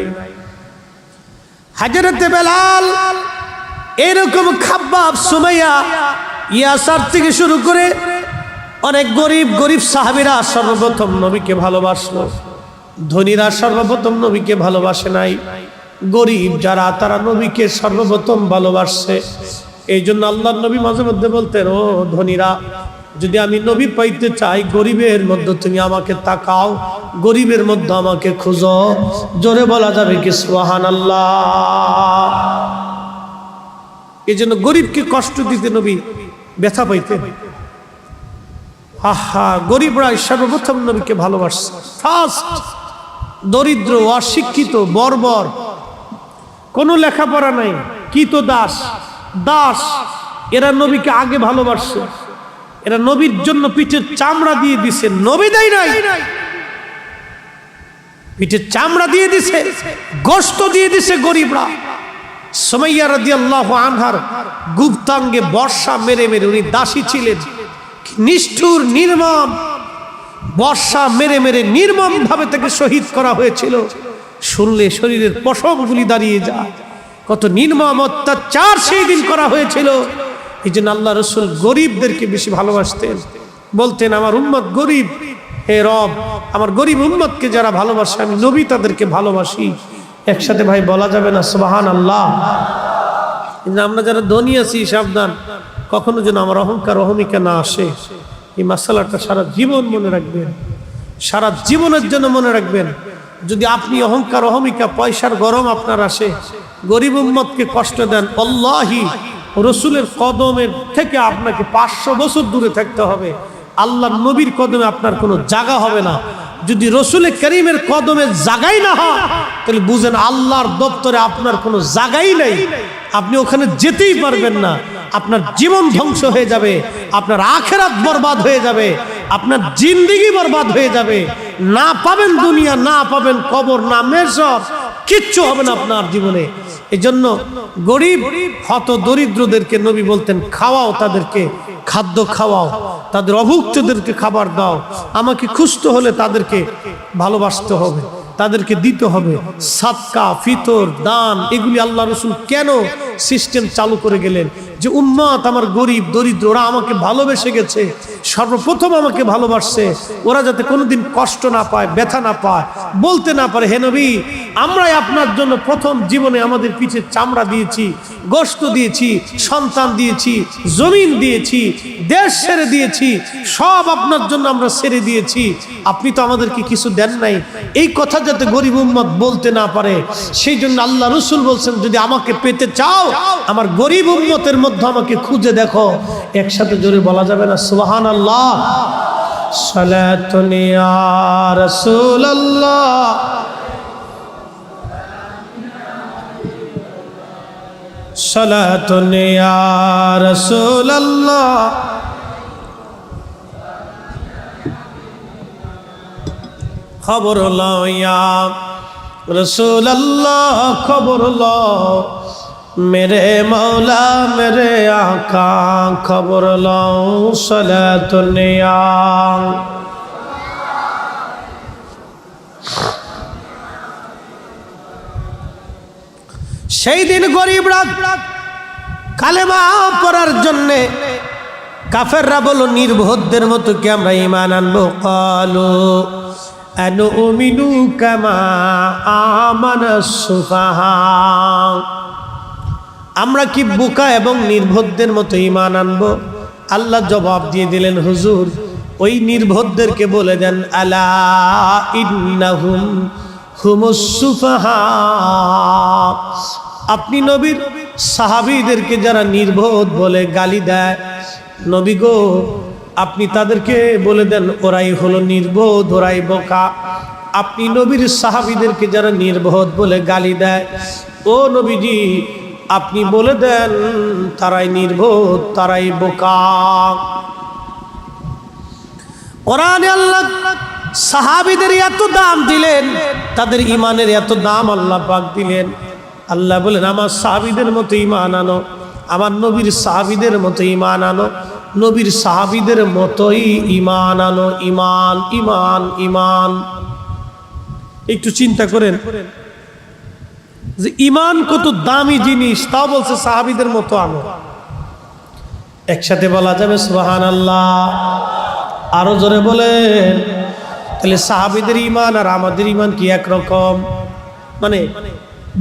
A: হযরত বেলাল এরকম খাব্বাব, সুমাইয়া, ইয়াসার থেকে শুরু করে অনেক গরিব গরিব সাহাবীরা সর্বপ্রথম নবীকে ভালোবাসলো। ধনীরা সর্বপ্রথম নবীকে ভালোবাসে নাই, গরিব যারা তারা নবীকে সর্বপ্রথম ভালোবাসছে। এই জন্য আল্লাহর নবী মাঝে মধ্যে বলতেন, ও ধনীরা, যদি আমি নবী পাইতে চাই, গরিবের মধ্যে তুমি আমাকে তাকাও, গরিবের মধ্যে আমাকে খুঁজো। জোরে বলা যাবে কি সুবহানাল্লাহ? এই জন্য গরিবকে কষ্ট দিতে নবী ব্যথা পাইতেন। গরিবরা সর্বপ্রথম নবীকে ভালোবাসছে। ফার্স্ট দরিদ্র, অশিক্ষিত, বর্বর, কোনো লেখাপড়া নাই, কৃত দাস, এরা নবীকে আগে ভালোবাসছে। এরা নবীর জন্য পিঠের চামড়া দিয়ে দিছে, নবী দেয় নাই, পিঠের চামড়া দিয়ে দিছে, গোশত দিয়ে দিছে গরিবরা। সুমাইয়া রাদিয়াল্লাহু আনহার গুপ্তাঙ্গে বর্ষা মেরে মেরে, উনি দাসী ছিলেন, নিষ্ঠুর নির্মম বর্ষা মেরে মেরে নির্মম ভাবে তাকে শহীদ করা হয়েছিল। শুনলে শরীরের পশমগুলি দাঁড়িয়ে যায়, কত নির্মম অত্যাচার সেই দিন করা হয়েছিল। এই জন্য আল্লাহ রাসূল গরিবদেরকে বেশি ভালোবাসতেন, বলতেন আমার উম্মত গরিব, হে রব আমার গরিব উম্মতকে যারা ভালোবাসে আমি নবী তাদেরকে ভালোবাসি। একসাথে ভাই বলা যাবে না সুবহানাল্লাহ? আমরা যারা ধনী আছি সাবধান, কখনো যেন আমার অহংকার অহমিকা না আসে। এই মাসালাটা সারা জীবন মনে রাখবেন, সারা জীবনের জন্য মনে রাখবেন। যদি আপনি অহংকার অহমিকা পয়সার গরম আপনার আসে, গরিব উম্মতকে কষ্ট দেন, আল্লাহি রসুলের কদমের থেকে আপনাকে 500 বছর দূরে থাকতে হবে। আল্লাহর নবীর কদমে আপনার কোনো জায়গা হবে না। যদি রসুলের করিমের কদমে জায়গাই না হয়, তাহলে বুঝেন আল্লাহর দপ্তরে আপনার কোনো জায়গাই নেই, আপনি ওখানে যেতেই পারবেন না। আপনার জীবন ধ্বংস হয়ে যাবে, আপনার আখিরাত বরবাদ হয়ে যাবে, আপনার জিন্দেগি বরবাদ হয়ে যাবে। না পাবেন দুনিয়া, না পাবেন কবর, না মেশর, কিচ্ছু হবে না আপনার জীবনে। এই জন্য গরিব হত দরিদ্রদেরকে নবী বলতেন, খাওয়াও, তাদেরকে খাদ্য খাওয়াও, তাদের অভুক্তদেরকে খাবার দাও। আমাকে খুঁজতে হলে তাদেরকে ভালোবাসতে হবে, তাদেরকে দিতে হবে। সাদকা, ফিতর, দান, এগুলি আল্লাহ রসুল কেন সিস্টেম চালু করে গেলেন? যে উম্মত আমার গরিব দরিদ্র, ওরা আমাকে ভালোবেসে গেছে, সর্বপ্রথম আমাকে ভালোবাসছে, ওরা যাতে কোনোদিন কষ্ট না পায়, ব্যথা না পায়, বলতে না পারে হে নবী আমরাই আপনার জন্য প্রথম জীবনে আমাদের পিঠে চামড়া দিয়েছি, গোশত দিয়েছি, সন্তান দিয়েছি, জমিন দিয়েছি, দেশ ছেড়ে দিয়েছি, সব আপনার জন্য আমরা ছেড়ে দিয়েছি, আপনি তো আমাদেরকে কিছু দেন নাই। এই কথা যাতে গরিব উম্মত বলতে না পারে, সেই জন্য আল্লাহ রসুল বলছেন, যদি আমাকে পেতে চাও আমার গরিব উম্মতের মধ্যে আমাকে খুঁজে দেখো। একসাথে জোরে বলা যাবে না সুবহানাল্লাহ? সালাতুন ইয়া রাসূলুল্লাহ, সালাতুন ইয়া রাসূলুল্লাহ, খবর লও ইয়া রাসূলুল্লাহ, খবর লও मेरे मौला मेरे आका, खबर लও सलातुन या। সেই দিন গরিবরা কালেমা পড়ার জন্য কাফেররা বলো নির্বোধদের মতো কি আমরা ঈমান আনবো? ক্বালু আনুমিনু কামা আমানাস সুফাহা, আমরা কি বোকা এবং নির্বোধদের মতো ঈমান আনবো? আল্লাহ জবাব দিয়ে দিলেন, হুজুর ওই নির্বোধদেরকে বলে দেন, আলা ইন্নাহুম হুমুস সুফাহা। আপনি নবীর সাহাবীদেরকে যারা নির্বোধ বলে গালি দেয়, নবী গো আপনি তাদেরকে বলে দেন ওরাই হলো নির্বোধ, ওরাই বোকা। আপনি নবীর সাহাবীদেরকে যারা নির্বোধ বলে গালি দেয়, ও নবীজি আপনি বলে দেন তারাই নির্বোধ, তারাই বোকা। কোরআনে আল্লাহ সাহাবীদের এত দাম দিলেন, তাদের ইমানের এত দাম আল্লাহ পাক দিলেন। আল্লাহ বলেন আমার সাহাবীদের মতো ঈমান আনো, আমার নবীর সাহাবীদের মতো ঈমান আনো, নবীর সাহাবীদের মতোই ঈমান আনো। ঈমান ঈমান ঈমান। একটু চিন্তা করেন যে ঈমান কত দামি জিনিস, তাও বলছে সাহাবীদের মতো আনো। একসাথে বলা যাবে সুবহানাল্লাহ? আরো জোরে বলেন। তাহলে সাহাবীদের ঈমান আর আমাদের ঈমান কি একরকম? মানে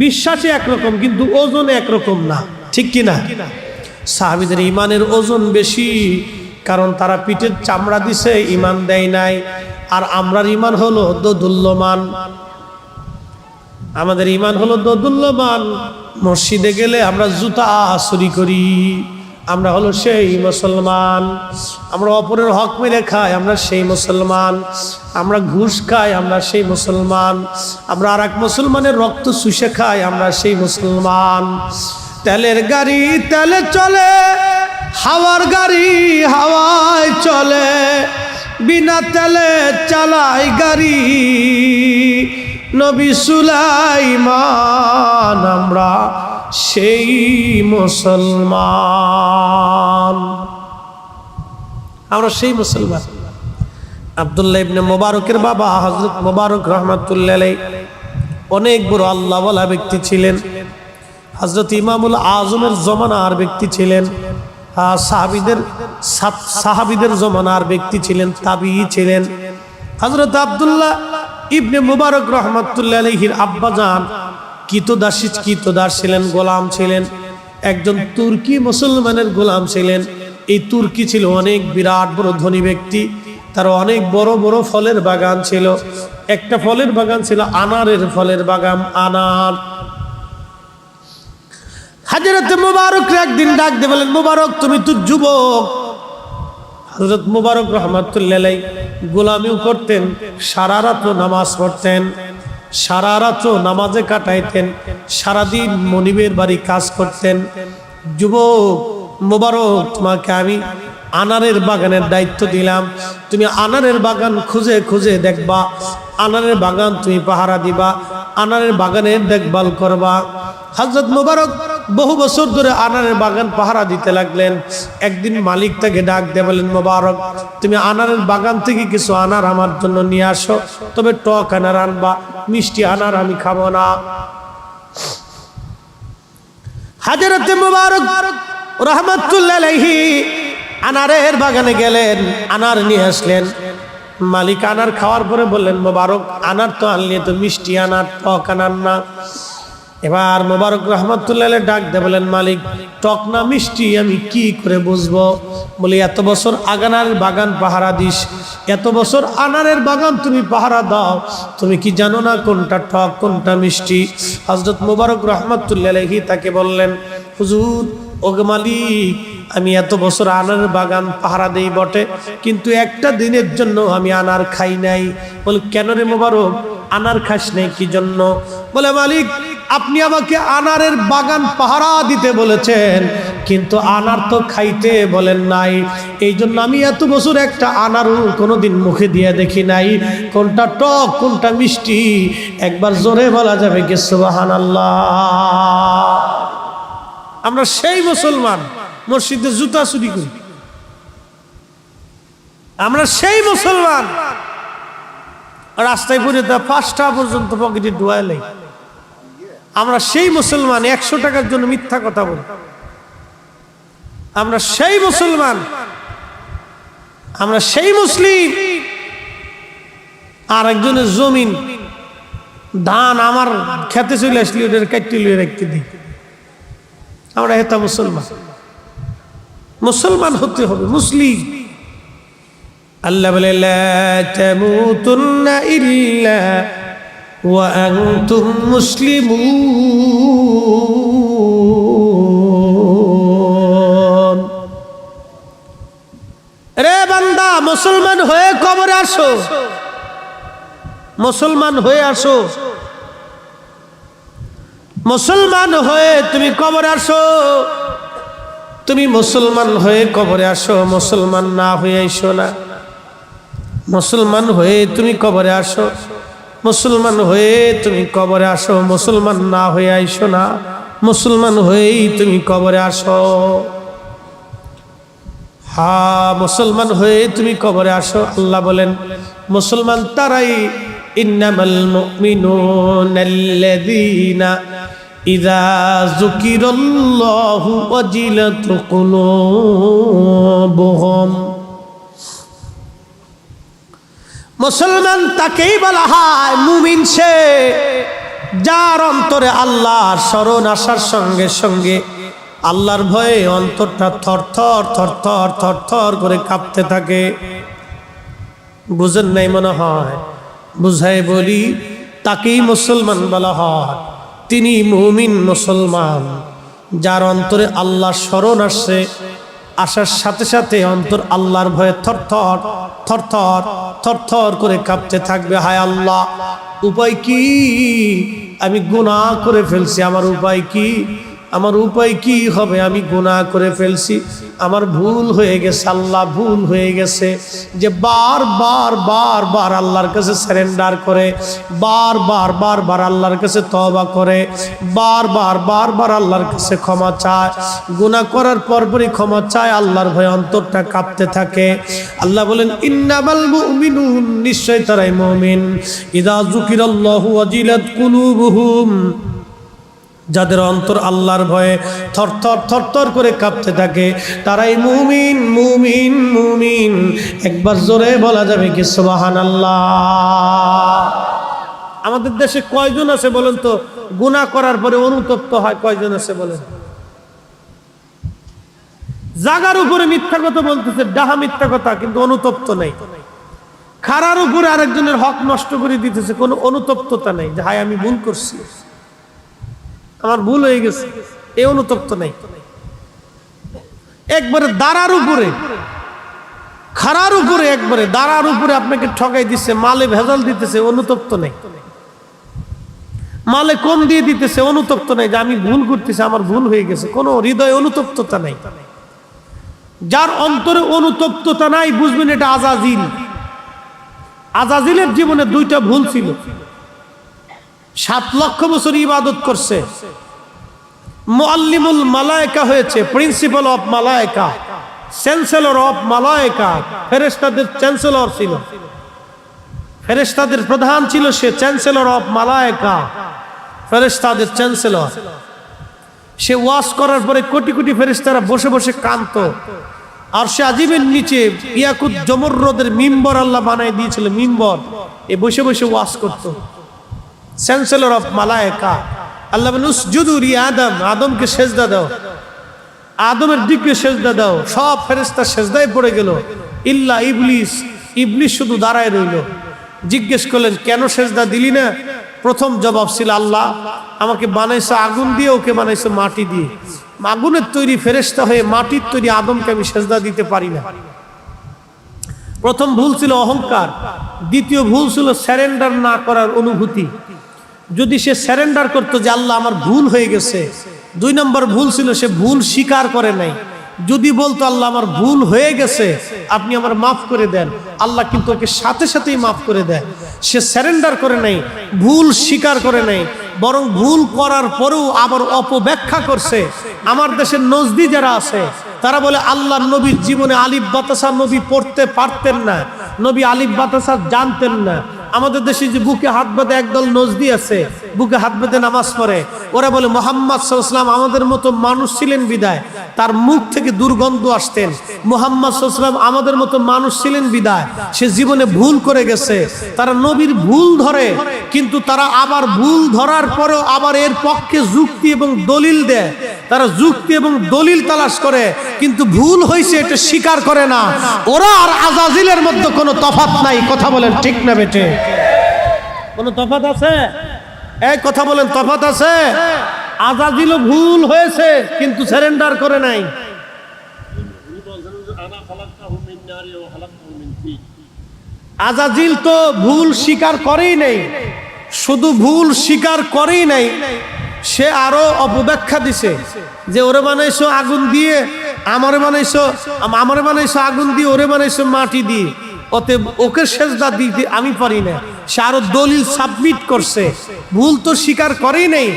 A: বিশ্বাসে একরকম কিন্তু ওজনে একরকম না, ঠিক কি না? সাহাবীদের ঈমানের ওজন বেশি, কারণ তারা পিঠের চামড়া দিছে, ঈমান দেয় নাই। আর আমরার ঈমান হলো দোদুল্যমান। আমাদের ঈমান হলো দোদুল্যমান। মসজিদে গেলে আমরা জুতা চুরি করি, আমরা হলো সেই মুসলমান। আমরা অপরের হক মেরে খাই, আমরা সেই মুসলমান। আমরা ঘুষ খাই, আমরা সেই মুসলমান। আমরা আর এক মুসলমানের রক্ত চুষে খাই, আমরা সেই মুসলমান। তেলের গাড়ি তেলে চলে, হাওয়ার গাড়ি হাওয়ায় চলে, বিনা তেলে চালাই গাড়ি নবী সুলাইমান। আমরা সেই মুসলমান, আমরা সেই মুসলমান। আব্দুল্লাহ ইবনে মুবারকের বাবা হযরত মুবারক রাহমাতুল্লাহ আলাইহি অনেক বড় আল্লাহওয়ালা ব্যক্তি ছিলেন। হযরত ইমামুল আজমের জমানার ব্যক্তি ছিলেন, সাহাবীদের জমানার ব্যক্তি ছিলেন, তাবিঈ ছিলেন। হযরত আব্দুল্লাহ ইবনে মুবারক রাহমাতুল্লাহ আলাইহির আব্বাজান কৃতদাস ছিলেন, গোলাম ছিলেন। একজন তুর্কি মুসলমানের গোলাম ছিলেন। এই তুর্কি ছিল অনেক বিরাট বড় ধনী ব্যক্তি, তার অনেক বড় বড় ফলের বাগান ছিল। একটা ফলের বাগান ছিল আনারের ফলের বাগান, আনার। হযরত মুবারক একদিন ডাক দিয়ে বলেন, মুবারক তুমি তো যুবক। হযরত মুবারক রাহমাতুল্লাহ আলাইহি গোলামিও করতেন, সারা রাত নামাজ পড়তেন, সারা রাত নামাজে কাটাইতেন, সারাদিন মনিবের বাড়ি কাজ করতেন। যুবক মুবারক, তোমাকে আমি আনারের বাগানের দায়িত্ব দিলাম, তুমি আনারের বাগান খুঁজে খুঁজে দেখবা, আনারের বাগান তুমি পাহারা দিবা, আনারের বাগানের দেখভাল করবা। হযরত মুবারক বহু বছর ধরে আনারের বাগান পাহারা দিতে লাগলেন। একদিন মালিক তাকে ডাক দিয়ে বলেন, মুবারক তুমি আনারের বাগান থেকে কিছু আনার আমার জন্য নিয়ে আসো, তবে টক আনার আনবা, মিষ্টি আনার আমি খাবো না। হযরত মুবারক রাহমাতুল্লাহ আলাইহি আনারের বাগানে গেলেন, আনার নিয়ে আসলেন। মালিক আনার খাওয়ার পরে বললেন, মুবারক আনার তো আনলি, তো মিষ্টি আনার, টক আনার না। এবার মুবারক রাহমাতুল্লাহ আলাইহি ডাক দিয়ে বলেন, মালিক টক না মিষ্টি আমি কি করে বুঝবো? বলি, এত বছর আনারের বাগান পাহারা দিস, এত বছর আনারের বাগান তুমি পাহারা দাও, তুমি কি জানো না কোনটা টক কোনটা মিষ্টি? হযরত মুবারক রাহমাতুল্লাহ আলাইহি তাকে বললেন, হুজুর ওগো মালিক, আমি এত বছর আনারের বাগান পাহারা দেই বটে, কিন্তু একটা দিনের জন্য আমি আনার খাই নাই। বলে, কেন রে মুবারক, আনার খাস নাই কি জন্য? বলে, মালিক আপনি আমাকে আনারের বাগান পাহারা দিতে বলেছেন, কিন্তু আনার তো খাইতে বলেন নাই, এই জন্য আমি এত বছর একটা আনারও কোনোদিন মুখে দিয়ে দেখি নাই। কোনটা টক কোনটা মিষ্টি একবার জোরে বলা যাবে কি সুবহানাল্লাহ? আমরা সেই মুসলমান মসজিদে জুতা চুরি করি, আমরা সেই মুসলমান রাস্তায় পড়ে তা 5টা পর্যন্ত পকেটে ডুয়াইলে। আমরা সেই মুসলমান 100 টাকার জন্য মিথ্যা কথা বলি। আমরা সেই মুসলমান, আমরা সেই মুসলিম। আর একজনের জমিন ধান আমার খেতে চলে আসলে ওদের কাটতে লিয়ে রাখতে দিই। আমরা এটা মুসলমান, মুসলমান হতে হবে, মুসলিম। আল্লাহ বলে, লা তামুতুন্না ইল্লা ওয়া আনতুম মুসলিমুন। রে বান্দা, মুসলমান হয়ে কবরে আসো, মুসলমান হয়ে আসো, মুসলমান হয়ে তুমি কবরে আসো। তুমি মুসলমান হয়ে কবরে আসো, মুসলমান না হয়ে আইসো না। মুসলমান হয়ে তুমি কবরে আসো, মুসলমান হয়ে তুমি কবরে আসো, মুসলমান না হয়ে আইসো না, মুসলমান হয়েই তুমি কবরে আসো। হ্যাঁ, মুসলমান হয়ে তুমি কবরে আসো। আল্লাহ বলেন মুসলমান তারাই, ইন্নামাল মুমিনুনাল্লাযীনা ইযা যুকিরাল্লাহু ওয়াজিলাত কুলুবুহুম। মুসলমান তাকেই বলা হয় মুমিন, সে যার অন্তরে আল্লাহর স্মরণ আসার সঙ্গে সঙ্গে আল্লাহর ভয়ে অন্তরটা থরথর থরথর থরথর করে কাঁপতে থাকে। বুঝেন নাই মনে হয়? বুঝাই বলি, তাকেই মুসলমান বলা হয়। তিনি মুমিন মুসলমান, যার অন্তরে আল্লাহর স্মরণ আসছে, আসার সাথে সাথে অন্তর আল্লাহর ভয়ে থরথর থরথর থরথর করে কাঁপতে থাকবে। হায় আল্লাহ, উপায় কি? আমি গুনাহ করে ফেলছি, আমার উপায় কি? আমার উপায় কি হবে? আমি গুনাহ করে ফেলছি, আমার ভুল হয়ে গেছে আল্লাহ, ভুল হয়ে গেছে। যে বারবার বারবার আল্লাহর কাছে সারেন্ডার করে, বারবার বারবার আল্লাহর কাছে তওবা করে, বারবার বারবার আল্লাহর কাছে ক্ষমা চায়, গুনাহ করার পরপরই ক্ষমা চায়, আল্লাহর ভয়ে অন্তরটা কাঁপতে থাকে। আল্লাহ বলেন ইন্নামাল মুমিনুন, নিশ্চয় তারাই মুমিন, ইযা যুকিরাল্লাহু ওয়াজিলাত কুলুবুহুম, যাদের অন্তর আল্লাহর ভয়ে থরথর থরথর করে কাঁপতে থাকে, তারাই মুমিন মুমিন মুমিন। একবার জোরে বলা যাবে কি সুবহানাল্লাহ? আমাদের দেশে কয়জন আছে বলেন তো গুনাহ করার পরে অনুতপ্ত হয়? কয়জন আছে বলেন? জাগার উপরে মিথ্যা কথা বলতেছে, ডাহা মিথ্যা কথা, কিন্তু অনুতপ্ত নাই। খারার উপরে আরেকজনের হক নষ্ট করে দিতেছে, কোনো অনুতপ্ততা নাই যে হায় আমি ভুল করছি, আমার ভুল হয়ে গেছে, এই অনুতপ্ত নাই। একবারে দাঁড়ার উপরে, খারার উপরে, একবারে দাঁড়ার উপরে আপনাকে ঠকাই দিচ্ছে, মালে ভেজাল দিতেছে, অনুতপ্ত নাই। মালে কম দিয়ে দিতেছে, অনুতপ্ত নাই যে আমি ভুল করতেছি, আমার ভুল হয়ে গেছে, কোনো হৃদয়ে অনুতপ্ততা নাই। যার অন্তরে অনুতপ্ততা নাই, বুঝবেন এটা আজাজিল। আজাজিলের জীবনে দুইটা ভুল ছিল। 7 লক্ষ বছর ইবাদত করছে, মুআল্লিমুল মালায়েকা হয়েছে, প্রিন্সিপাল অফ মালায়েকা, চ্যান্সেলর অফ মালায়েকা, ফেরেশতাদের চ্যান্সেলর ছিল, ফেরেশতাদের প্রধান ছিল সে, চ্যান্সেলর অফ মালায়েকা, ফেরেশতাদের চ্যান্সেলর। সে ওয়াজ করার পরে কোটি কোটি ফেরেশতারা বসে বসে কাঁদতো। আর সে আজিমের নিচে ইয়াকুত জমররদের মিম্বর আল্লাহ বানাই দিয়েছিল, মিম্বর, এ বসে বসে ওয়াজ করতো। Chancellor of মালায়েকা। আল্লাহ বলেন উসজুদু লি আদম, আদমকে সেজদা দাও, আদমের দিকে সেজদা দাও। সব ফেরেশতা সেজদায় পড়ে গেল, ইল্লা ইবলিস, ইবলিস শুধু দাঁড়ায় রইল। জিজ্ঞেস করলেন কেন সেজদা দিলি না? প্রথম জবাব ছিল আল্লাহ আমাকে বানাইছো আগুন দিয়ে, ওকে বানাইছো মাটি দিয়ে। আগুনের তৈরি ফেরেশতা হয়ে মাটির তৈরি আদমকে আমি সেজদা দিতে পারি না। প্রথম ভুল ছিল অহংকার, দ্বিতীয় ভুল ছিল সারেন্ডার না করার অনুভূতি। যদি সে সারেন্ডার করতো যে আল্লাহ আমার ভুল হয়ে গেছে। 2 নম্বর ভুল ছিল সে ভুল স্বীকার করে নাই। যদি বলতো আল্লাহ আমার ভুল হয়ে গেছে, আপনি আমার মাফ করে দেন, আল্লাহ কিন্তু ওকে সাথে সাথেই মাফ করে দেয়। সে সারেন্ডার করে নাই, ভুল স্বীকার করে নাই, বরং ভুল করার পরেও আবার অপব্যাখ্যা করছে। আমার দেশের নজদি যারা আছে তারা বলে আল্লাহর নবীর জীবনে আলিফ বাতাসা নবী পড়তে পারতেন না, নবী আলিফ বাতাসা জানতেন না। আমাদের দেশে যে বুকে হাত বেঁধে একদল নজদি আছে, বুকে হাত বেঁধে নামাজ পড়ে, ওরা বলে মুহাম্মদ সাল্লাল্লাহু আলাইহি ওয়াসাল্লাম আমাদের মতো মানুষ ছিলেন বিদায় তার মুখ থেকে দুর্গন্ধ আসতেন। মুহাম্মদ সাল্লাল্লাহু আলাইহি ওয়াসাল্লাম আমাদের মতো মানুষ ছিলেন বিদায় সে জীবনে ভুল করে গেছে। তারা নবীর ভুল ধরে, কিন্তু তারা আবার ভুল ধরার পরেও আবার এর পক্ষে যুক্তি এবং দলিল দেয়। তারা যুক্তি এবং দলিল তালাশ করে, কিন্তু ভুল হয়েছে এটা স্বীকার করে না। ওরা আর আজাজিলের মধ্যে কোনো তফাৎ নাই। কথা বলেন ঠিক না বেটে? কোনো তফাৎ আছে? এই কথা বলেন, তফাৎ আছে? আজাজিলও ভুল হয়েছে কিন্তু সারেন্ডার করে নাই। আজাজিল তো ভুল স্বীকার করেই নাই, শুধু ভুল স্বীকার করেই নাই, সে আরো অপব্যাখ্যা দিছে যে ওরে বানাইছো আগুন দিয়ে, আমারে বানাইছো আগুন দিয়ে, ওরে বানাইছো মাটি দিয়ে। অতএব ওকে সেজদা দিতে আমি পারি না। সে আরো দলিল সাবমিট করছে, ভুল তো স্বীকার করেই নেই,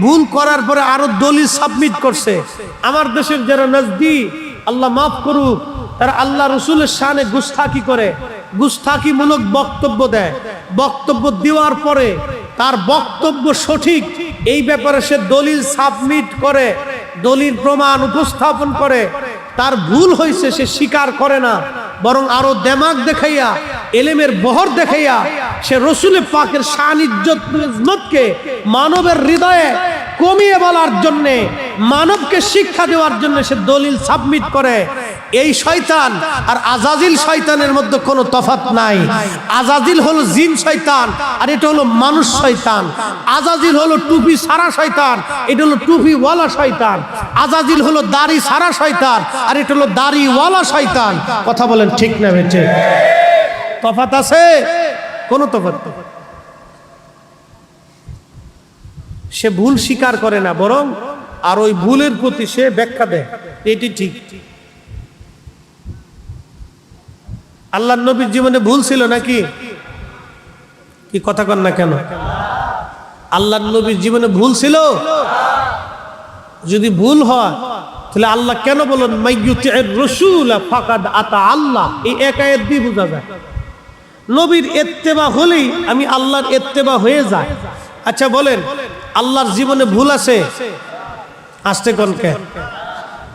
A: ভুল করার পরে আরো দলিল সাবমিট করছে। আমার দেশের যারা নজদি, আল্লাহ মাফ করুক, তারা আল্লাহ রসুলের শানে গুস্তাখি করে, গুস্তাখিমূলক বক্তব্য দেয়। বক্তব্য দেওয়ার পরে তার বক্তব্য সঠিক এই ব্যাপারে সে দলিল সাবমিট করে, দলিল প্রমাণ উপস্থাপন করে। তার ভুল হয়েছে সে স্বীকার করে না, বরং আরো দেমাগ দেখাইয়া, এলেমের বহর দেখাইয়া সে রসুলের পাকের শান ইজ্জতকে মানবের হৃদয়ে কমিয়ে বলার জন্যে, মানবকে শিক্ষা দেওয়ার জন্য সে দলিল সাবমিট করে। এই শয়তান আর আজাজিল শয়তানের মধ্যে কোনো তফাৎ নাই। আজাজিল হলো জিন শয়তান, আর এটা হলো মানুষ শয়তান। আজাজিল হলো টুপি সারা শয়তান, এটা হলো টুপিওয়ালা শয়তান। আজাজিল হলো দাড়ি সারা শয়তান, আর এটা হলো দাড়িওয়ালা শয়তান। কথা বলেন ঠিক না বেঠে? তফাৎ আছে? কোনো তফাৎ নেই। সে ভুল স্বীকার করে না, বরং আর ওই ভুলের প্রতি সে ব্যাখ্যা দেয়, এটি ঠিক। আল্লাহর নবীর জীবনে ভুল ছিল নাকি? কি কথা কন না কেন? আল্লাহর নবীর জীবনে ভুল ছিল? যদি ভুল হয় তাহলে আল্লাহ কেন বলেন মাইয়ুতির রাসূল ফাকাদ আতা আল্লাহ? এই এক আয়াত দিয়ে বোঝা যায় নবীর ইত্তেবা হলেই আমি আল্লাহর ইত্তেবা হয়ে যায়। আচ্ছা বলেন, আল্লাহর জীবনে ভুল আছে? আসতে কোন কে?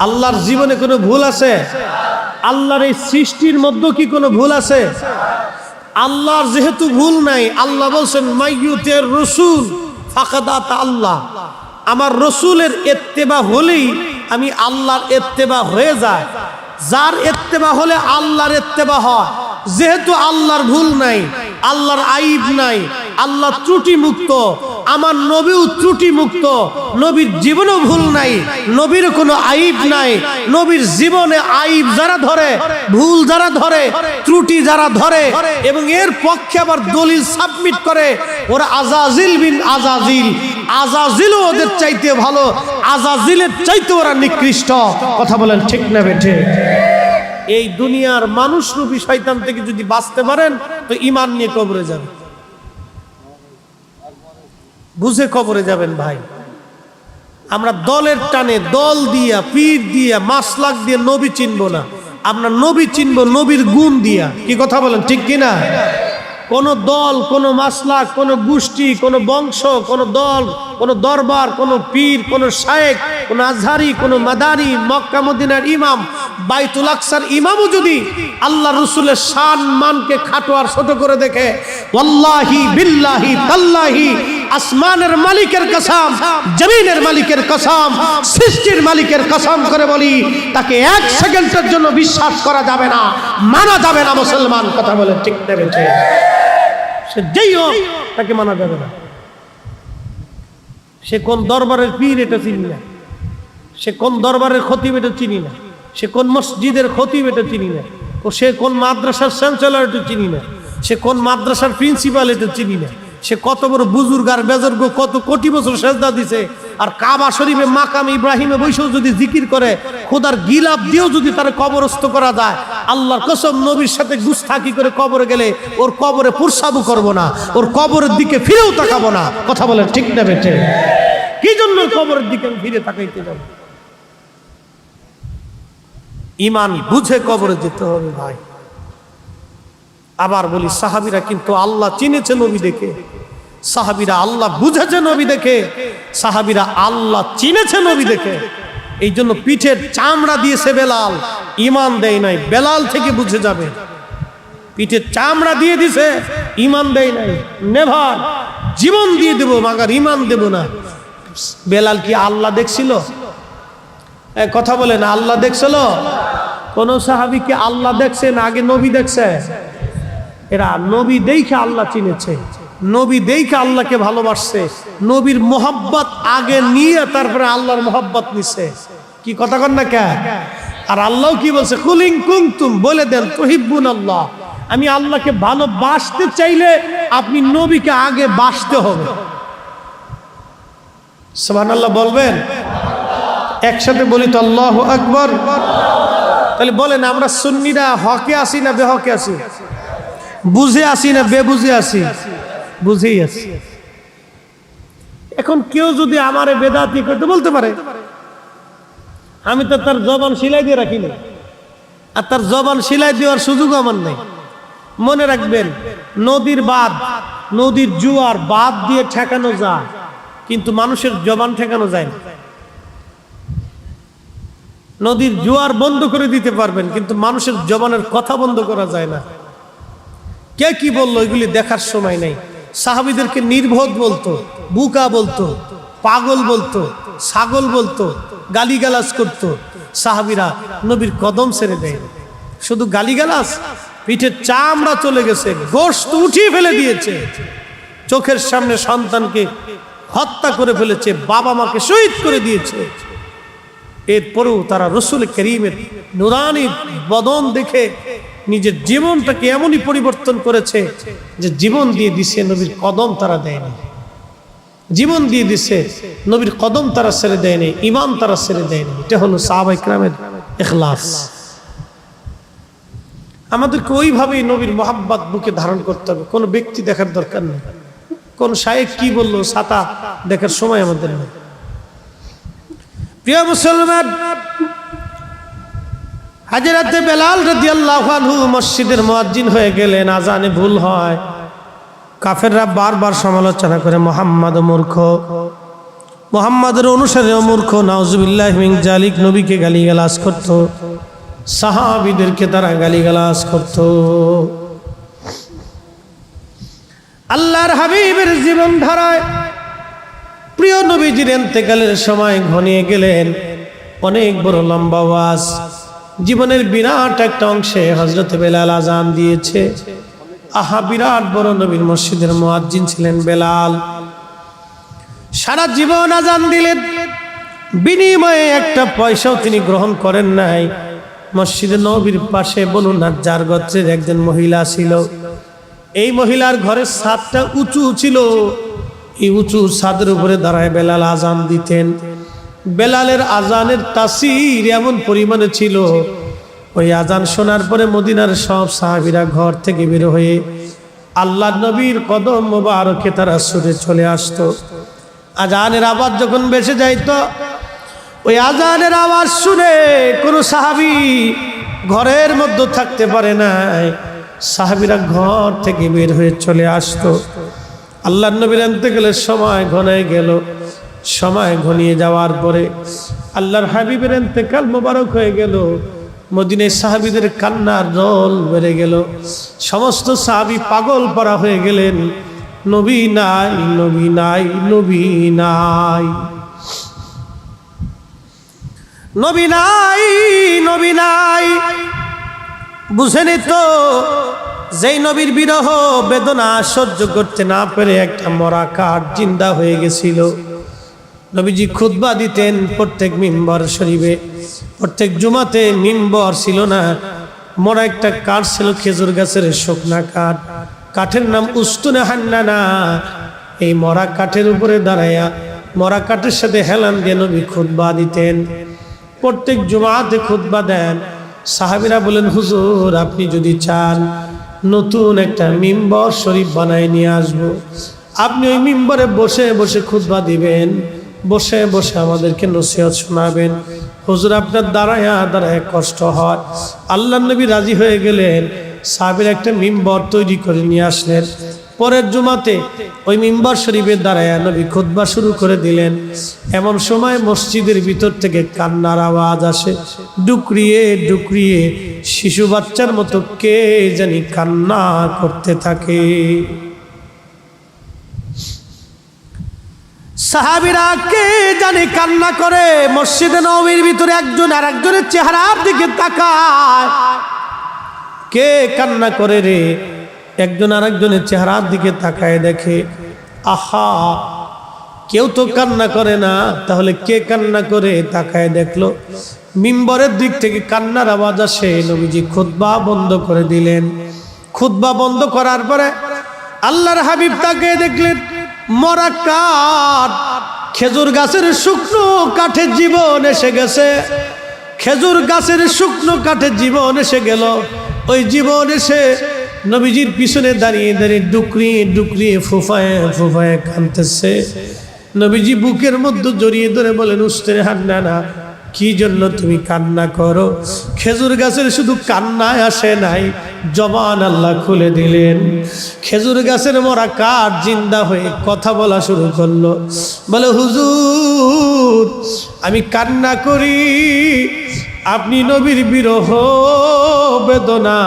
A: আল্লাহর জীবনে কোনো ভুল আছে? আল্লাহর এই সৃষ্টির মধ্যে কি কোনো ভুল আছে? আল্লাহর যেহেতু ভুল নাই, আল্লাহ বলছেন মাইয়ুতির রাসূল ফাকাদ আতা আল্লাহ। আমার রসুলের ইত্তেবা হলেই আমি আল্লাহর ইত্তেবা হয়ে যায়। যার ইত্তেবা হলে আল্লাহর ইত্তেবা হয়। যেহেতু আল্লাহর ভুল নাই, আল্লাহর আইব নাই, আল্লাহ ত্রুটি মুক্ত, আমার নবীও ত্রুটি মুক্ত, নবীর জীবনেও ভুল নাই, নবীর কোনো আইব নাই। নবীর জীবনে আইব যারা ধরে, ভুল যারা ধরে, ত্রুটি যারা ধরে এবং এর পক্ষে আবার দলিল সাবমিট করে, ওরা আজাজিল বিন আজাজিল। আজাজিলও ওদের চাইতে ভালো, আজাজিলের চাইতে ওরা নিকৃষ্ট। কথা বলেন ঠিক না বেঠে? এই দুনিয়ার মানুষ রূপী শয়তান থেকে যদি বাঁচতে পারেন তো ঈমান নিয়ে কবরে যাবেন, বুঝে কবরে যাবেন ভাই। আমরা দলের টানে, দল দিয়া, পীর দিয়া, মাসলাক দিয়ে নবী চিনবো না। আমরা নবী চিনবো নবীর গুণ দিয়া। কি কথা বলেন ঠিক কিনা? কোন দল, কোন মাসলাক, কোন গোষ্ঠী, কোন বংশ, কোন দল, কোন দরবার, কোন পীর, কোন শায়েখ, কোন আজহারি, কোন মাদানি, মক্কা মদিনার ইমাম, বাইতুল আকসার ইমামও যদি আল্লাহ রসুলের শান মানকে খাটো আর ছোট করে দেখে, ওয়াল্লাহি বিল্লাহি তাল্লাহি, আসমানের মালিকের কসম, জমিনের মালিকের কসম, সৃষ্টির মালিকের কসম করে বলি, তাকে এক সেকেন্ডের জন্য বিশ্বাস করা যাবে না, মানা যাবে না। মুসলমান কথা বলে ঠিক নেবেছে, সে যেই হোক তাকে মানা যাবে না। সে কোন দরবারের পীর এটা চিনি না, সে কোন দরবারের খতিব এটা চিনি না, সে কোন মসজিদের খতিব এটা চিনি না, ও সে কোন মাদ্রাসার চ্যান্সেলর এটা চিনি না, সে কোন মাদ্রাসার প্রিন্সিপাল এটা চিনি না, সে কত বড় বুজুর্গ আর বেজর্গ কত কোটি বছর সেজদা দিছে, আর কাবা শরীফে মাকাম ইব্রাহিমে বৈশাও যদি জিকির করে, খোদার গিলাপ দিয়েও যদি তার কবরস্থ করা যায়, আল্লাহর কসম নবীর সাথে গুস্তাখি করে কবরে গেলে ওর কবরে পুরসাবু করব না, ওর কবরের দিকে ফিরেও তাকাবো না। কথা বলেন ঠিক না বেঠে? কি জন্য কবরের দিকে ফিরে তাকাইতে যাব? ঈমান বুঝে কবরে যেতে হবে ভাই। আবার বলি, সাহাবীরা কিন্তু আল্লাহ চিনেছে নবী দেখে, সাহাবীরা আল্লাহ বুঝেছে নবী দেখে, সাহাবীরা আল্লাহ চিনেছে নবী দেখে। এই জন্য পিঠের চামড়া দিয়েছে বেলাল, ঈমান দেয় নাই। বেলাল থেকে বুঝে যাবে, পিঠের চামড়া দিয়ে দিছে, ঈমান দেয় নাই। নেভার, জীবন দিয়ে দেব মাগার ঈমান দেব না। বেলাল কি আল্লাহ দেখছিল? কথা বলে না, আল্লাহ দেখছিল? কোন সাহাবী কি আল্লাহ দেখছে না আগে নবী দেখছে? এরা নবী দেখে আল্লাহ চিনেছে, নবী দেখে আল্লাহকে ভালোবাসছে, নবীর মোহাব্বত আগে নিয়ে তারপরে আল্লাহর মোহাব্বত নিছে। কি কথা কন না কে? আর আল্লাহ কি বলছে? কুলিং কুনতুম, বলে দেন তুহিব্বুন আল্লাহ, আমি আল্লাহকে ভালোবাসতে চাইলে আপনি নবীকে আগে বাসতে হবে। সুবহানাল্লাহ বলবেন? একসাথে বলি তো আল্লাহু আকবার। তাহলে বলেন আমরা সুন্নিরা হকে আসি না বেহকে আসি? বুঝে আসি না বেবুঝে আসি? বুঝেই আসি। এখন কেউ যদি আমারে বেদাতি করতে বলতে পারে, আমি তো তার জবান সিলাই দিয়ে রাখিনি, আর তার জবান সিলাই দেওয়ার সুযোগ আমার নেই। মনে রাখবেন, নদীর বাঁধ, নদীর জোয়ার বাঁধ দিয়ে ঠেকানো যায়, কিন্তু মানুষের জবান ঠেকানো যায় না। নদীর জোয়ার বন্ধ করে দিতে পারবেন, কিন্তু মানুষের জবানের কথা বন্ধ করা যায় না। কে কি বললো এগুলি দেখার সময় নেই। সাহাবীদেরকে নির্বোধ বলতো, বুকা বলতো, পাগল বলতো, ছাগল বলতো, গালিগালাজ করতো। সাহাবীরা নবীর কদম ছেড়ে দেয়। শুধু গালিগালাজ, পিঠের চামড়া চলে গেছে, গোশত উঠিয়ে ফেলে দিয়েছে, চোখের সামনে সন্তানকে হত্যা করে ফেলেছে, বাবা মাকে শহীদ করে দিয়েছে। এরপরেও তারা রসুল করিমের নুরানি বদন দেখে নিজের জীবনটাকে এমনই পরিবর্তন করেছে যে জীবন দিয়ে দিছে, নবীর কদম তারা দেয়নি। জীবন দিয়ে দিছে, নবীর কদম তারা ছেড়ে দেয়নি, ঈমান তারা ছেড়ে দেয়নি। এটা হলো সাহাবায়ে কেরামের ইখলাস। আমাদেরকে ওইভাবেই নবীর মোহাব্বত বুকে ধারণ করতে হবে। কোনো ব্যক্তি দেখার দরকার নেই, কোন শায়েখ কি বললো ছাতা দেখার সময় আমাদের নেই। প্রিয় মুসলমান, হযরত বেলাল রাদিয়াল্লাহু আনহু মসজিদের মুয়াজ্জিন হয়ে গেলেন। আজানে ভুল হয়, কাফেররা বারবার সমালোচনা করে মুহাম্মদ মূর্খ, মুহাম্মাদের অনুসারীও মূর্খ, নাউজুবিল্লাহি মিন জালিক। নবীকে গালিগালাজ করত, সাহাবীদেরকে তারা গালিগালাজ করত। আল্লাহর হাবিবের জীবনধারায় প্রিয় নবীজির ইন্তেকালের সময় ঘনিয়ে গেলেন। অনেক বড় লম্বা ওয়াজ, জীবনের বিরাট একটা অংশে হযরত বেলাল আজান দিয়েছে। আহা, বিরাট বড় নবীর মসজিদের মুয়াজ্জিন ছিলেন বেলাল। সারা জীবন আজান দিলেন, বিনিময়ে একটা পয়সাও তিনি গ্রহণ করেন নাই। মসজিদে নবীর পাশে বনু নাজ্জার গোত্রের একজন মহিলা ছিল। এই মহিলার ঘরের ছাদটা উঁচু ছিল। এই উঁচু ছাদের উপরে দাঁড়ায় বেলাল আজান দিতেন। বেলালের আজানের তাসির এমন পরিমাণে ছিল, ওই আজান শোনার পরে মদিনার সব সাহাবীরা ঘর থেকে বের হয়ে আল্লাহর নবীর কদম মোবারকে তারা ছুটে চলে আসতো। আজানের আওয়াজ যখন বেঁচে যাইতো, ওই আজানের আওয়াজ শুনে কোনো সাহাবী ঘরের মধ্যে থাকতে পারে নাই। সাহাবীরা ঘর থেকে বের হয়ে চলে আসতো। আল্লাহর নবীর ইন্তেকালের সময় ঘনায় গেল। সময় ঘনিয়ে যাওয়ার পরে আল্লাহর হাবিবের ইন্তেকাল মোবারক হয়ে গেল। মদিনায় সাহাবীদের কান্নার রোল বেড়ে গেল। সমস্ত সাহাবী পাগল পারা হয়ে গেলেন, নবী নাই, নবী নাই, নবী নাই, নবী নাই, নবী নাই। বুঝেনি তো, যেই নবীর বিরহ বেদনা সহ্য করতে না পেরে একটা মরা কাঠ জিন্দা হয়ে গেছিল। নবীজি খুতবা দিতেন প্রত্যেক মিম্বর শরীফে। প্রত্যেক জুমাতে মিম্বর ছিল না, মরা একটা কাঠ ছিল, খেজুর গাছের শুকনা কাঠ। কাঠের নাম উস্তুনে হান্নানা। এই মরা কাঠের উপরে দাঁড়াইয়া মরা কাঠের সাথে হেলান দিয়ে নবী খুতবা দিতেন। প্রত্যেক জুমাতে খুতবা দেন। সাহাবীরা বলেন, হুজুর আপনি যদি চান নতুন একটা মিম্বর শরীফ বানায় নিয়ে আসবো, আপনি ওই মিম্বরে বসে বসে খুতবা দিবেন, বসে বসে আমাদেরকে নসিহত শোনাবেন। হুজুর আপনার দাঁড়ায়া দাঁড়ায় কষ্ট হয়। আল্লাহর নবী রাজি হয়ে গেলেন। সাহাবীরা একটা মিম্বর তৈরি করে নিয়ে আসলেন। পরের জুমাতে ওই মিম্বর শরীফের দাঁড়ায়া নবী খুতবা শুরু করে দিলেন। এমন সময় মসজিদের ভিতর থেকে কান্নার আওয়াজ আসে, ডুকরিয়ে ডুকরিয়ে শিশু বাচ্চার মতো কে জানি কান্না করতে থাকে। সাহাবীরা কে জানি কান্না করে। মসজিদে নববীর ভিতরে একজন আর একজনের চেহারার দিকে তাকায়। কে কান্না করে রে? একজন আর একজনের চেহারার দিকে তাকায় দেখে, আহা, কেউ তো কান্না করে না, তাহলে কে কান্না করে? তাকায় দেখলো মিম্বরের দিক থেকে কান্নার আওয়াজ আসে। নবীজি খুতবা বন্ধ করে দিলেন। খুতবা বন্ধ করার পরে আল্লাহর হাবিব তাকিয়ে দেখলেন মরা কাঠ, খেজুর গাছের শুকনো কাঠের জীবন এসে গেছে। খেজুর গাছের শুকনো কাঠে জীবন এসে গেল। ওই জীবন এসে নবীজির পিছনে দাঁড়িয়ে দাঁড়িয়ে ডুকরিয়ে ডুকরিয়ে ফুফায়ে ফুফায়ে কাঁদতেছে। নবীজি বুকের মধ্যে জড়িয়ে ধরে বলেন, উস্তের হান্না না, কি জন্য তুমি কান্না করো? খেজুর গাছের শুধু কান্নায় আসে নাই, জবান আল্লাহ খুলে দিলেন। খেজুর গাছের মরা কাঠ জিন্দা হয়ে কথা বলা শুরু করলো। বলে, হুজুর আমি কান্না করি, আপনি নবীর বিরহ বেদনা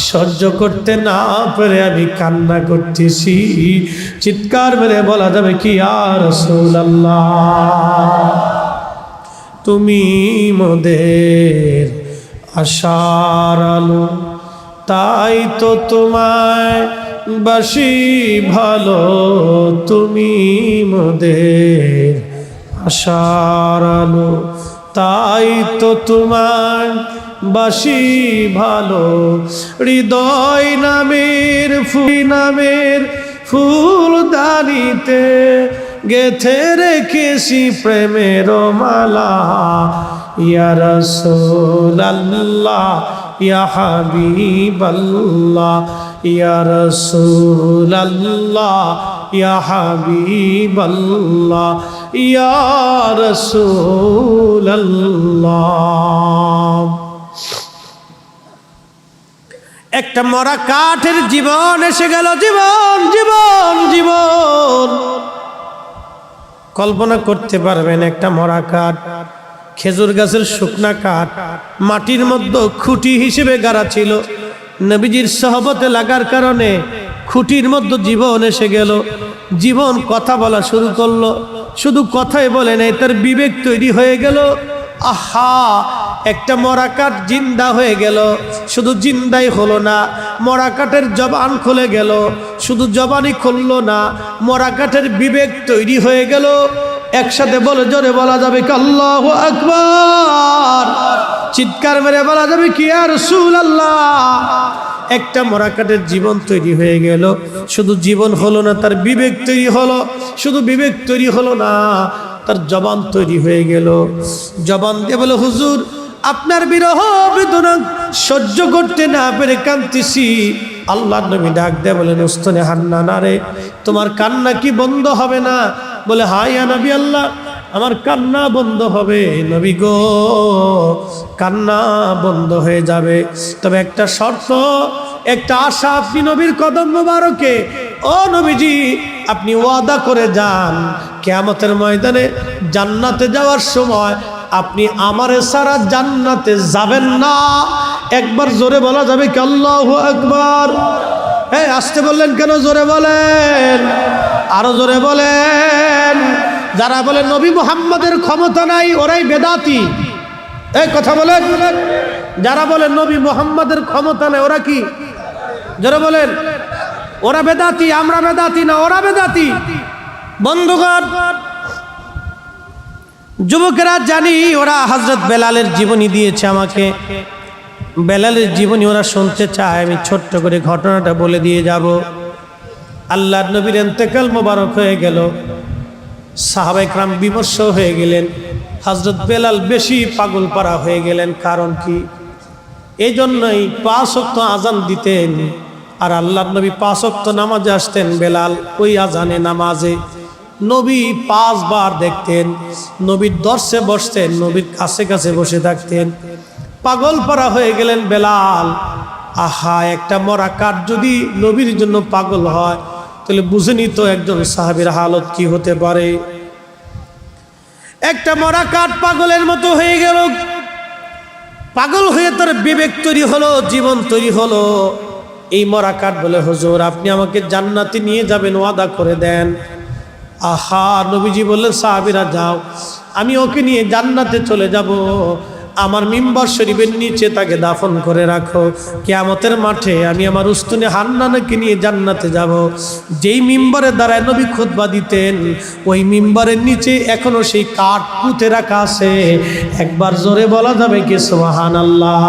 A: সহ্য করতে না পেরে আমি কান্না করতেছি। চিৎকার মেরে বলা যাবে কি, ইয়া রাসূলুল্লাহ তুমি মোদের আশার আলো, তাই তো তোমায় বাসি ভালো, তুমি মোদের আশার আলো, তাই তো তোমায় বাসি ভালো। হৃদয় নামের ফুলদানিতে গেথে রেখেছি প্রেমের মালা। ইয়া রাসূলুল্লাহ ইয়া হাবিবাল্লাহ, ইয়া রাসূলুল্লাহ ইয়া হাবিবাল্লাহ, ইয়া রাসূলুল্লাহ। একটা মরা কাঠের জীবন এসে গেল। জীবন জীবন জীবন কল্পনা করতে পারবেন, একটা মরা কাঠ, খেজুর গাছের শুকনা কাঠ, মাটির মধ্যে খুঁটি হিসেবে গাড়া ছিল। নবীজির সহবতে লাগার কারণে খুঁটির মধ্যে জীবন এসে গেল। জীবন কথা বলা শুরু করলো। শুধু কথাই বলে নাই, তার বিবেক তৈরি হয়ে গেল। আহা, একটা মরা কাঠ জিন্দা হয়ে গেল। শুধু জিন্দাই হলো না, মরা কাঠের জবান খুলে গেল। শুধু জবানই খুললো না, মরা কাঠের বিবেক তৈরি হয়ে গেল। একসাথে বলে জোরে বলা যাবে কি আল্লাহু আকবার। চিৎকার মেরে বলা যাবে কি ইয়া রাসূলুল্লাহ। একটা মরা কাঠের জীবন তৈরি হয়ে গেল। শুধু জীবন হলো না, তার বিবেক তৈরি হলো। শুধু বিবেক তৈরি হলো না, তার জবান তৈরি হয়ে গেল। জবান দিয়ে বলে, হুজুর আপনার বিরহ বেদনা সহ্য করতে না পেরে কাঁদতেছি। আল্লাহর নবী ডাক দেয়া বলেন, উস্তনে হান্না না রে, তোমার কান্না কি বন্ধ হবে না? বলে, হায় ইয়া নবী আল্লাহ, আমার কান্না বন্ধ হবে। নবী গো, কান্না বন্ধ হয়ে যাবে, তবে একটা শর্ত, একটা আশা আপনি নবীর কদম মোবারকে, ও নবীজি আপনি ওয়াদা করে যান, কিয়ামতের ময়দানে জান্নাতে যাওয়ার সময় আপনি আমারে সারা জান্নাতে যাবেন না। একবার জোরে বলা যাবে কি আল্লাহু আকবার। এই আসতে বললেন কেন? জোরে বলেন, আরো জোরে বলেন। যারা বলে নবী মুহাম্মদের ক্ষমতা নাই, ওরাই বেদাতি। এই কথা বলেন। যারা বলে নবী মুহাম্মদের ক্ষমতা নাই, ওরা কি? জোরে বলেন। ওরা বেদাতি, আমরা বেদাতি না, ওরা বেদাতি। বন্ধুগণ, যুবকেরা জানি ওরা হযরত বেলালের জীবনী দিয়েছে আমাকে। বেলালের জীবনী ওরা শুনতে চায়। আমি ছোট্ট করে ঘটনাটা বলে দিয়ে যাব। আল্লাহর নবীর ইন্তেকাল মোবারক হয়ে গেল। সাহাবায়ে কেরাম বিমর্ষ হয়ে গেলেন। হযরত বেলাল বেশি পাগল পারা হয়ে গেলেন। কারণ কি? এই জন্যই 5 ওয়াক্ত আজান দিতেন, আর আল্লাহর নবী 5 ওয়াক্ত নামাজে আসতেন। বেলাল ওই আজানে নামাজে নবী 5 বার দেখতেন। নবীর দর্শে বসতেন, নবীর কাছে কাছে বসে থাকতেন। পাগল পারা হয়ে গেলেন বেলাল। আহা, একটা মরা কাঠ যদি নবীর জন্য পাগল হয়, তাহলে বুঝেনি তো একজন সাহাবীর হালত কি হতে পারে। একটা মরা কাঠ পাগলের মতো হয়ে গেল। পাগল হয়ে তার বিবেক তৈরি হলো, জীবন তৈরি হলো। এই মরা কাঠ বলে, হুজুর আপনি আমাকে জান্নাতে নিয়ে যাবেন, ওয়াদা করে দেন। আহা, নবীজি বললেন, সাহাবীরা যাও, আমি ওকে নিয়ে জান্নাতে চলে যাব। আমার মিম্বার শরীফের নিচে তাকে দাফন করে রাখো। কিয়ামতের মাঠে আমি আমার উস্তুনে হান্নানকে নিয়ে জান্নাতে যাব। যেই মিম্বারের দ্বারায় নবী খুতবা দিতেন, ওই মিম্বারের নিচে এখনো সেই কাঠ পুঁতে রাখা আছে। একবার জোরে বলা যাবে কি সুবহানাল্লাহ।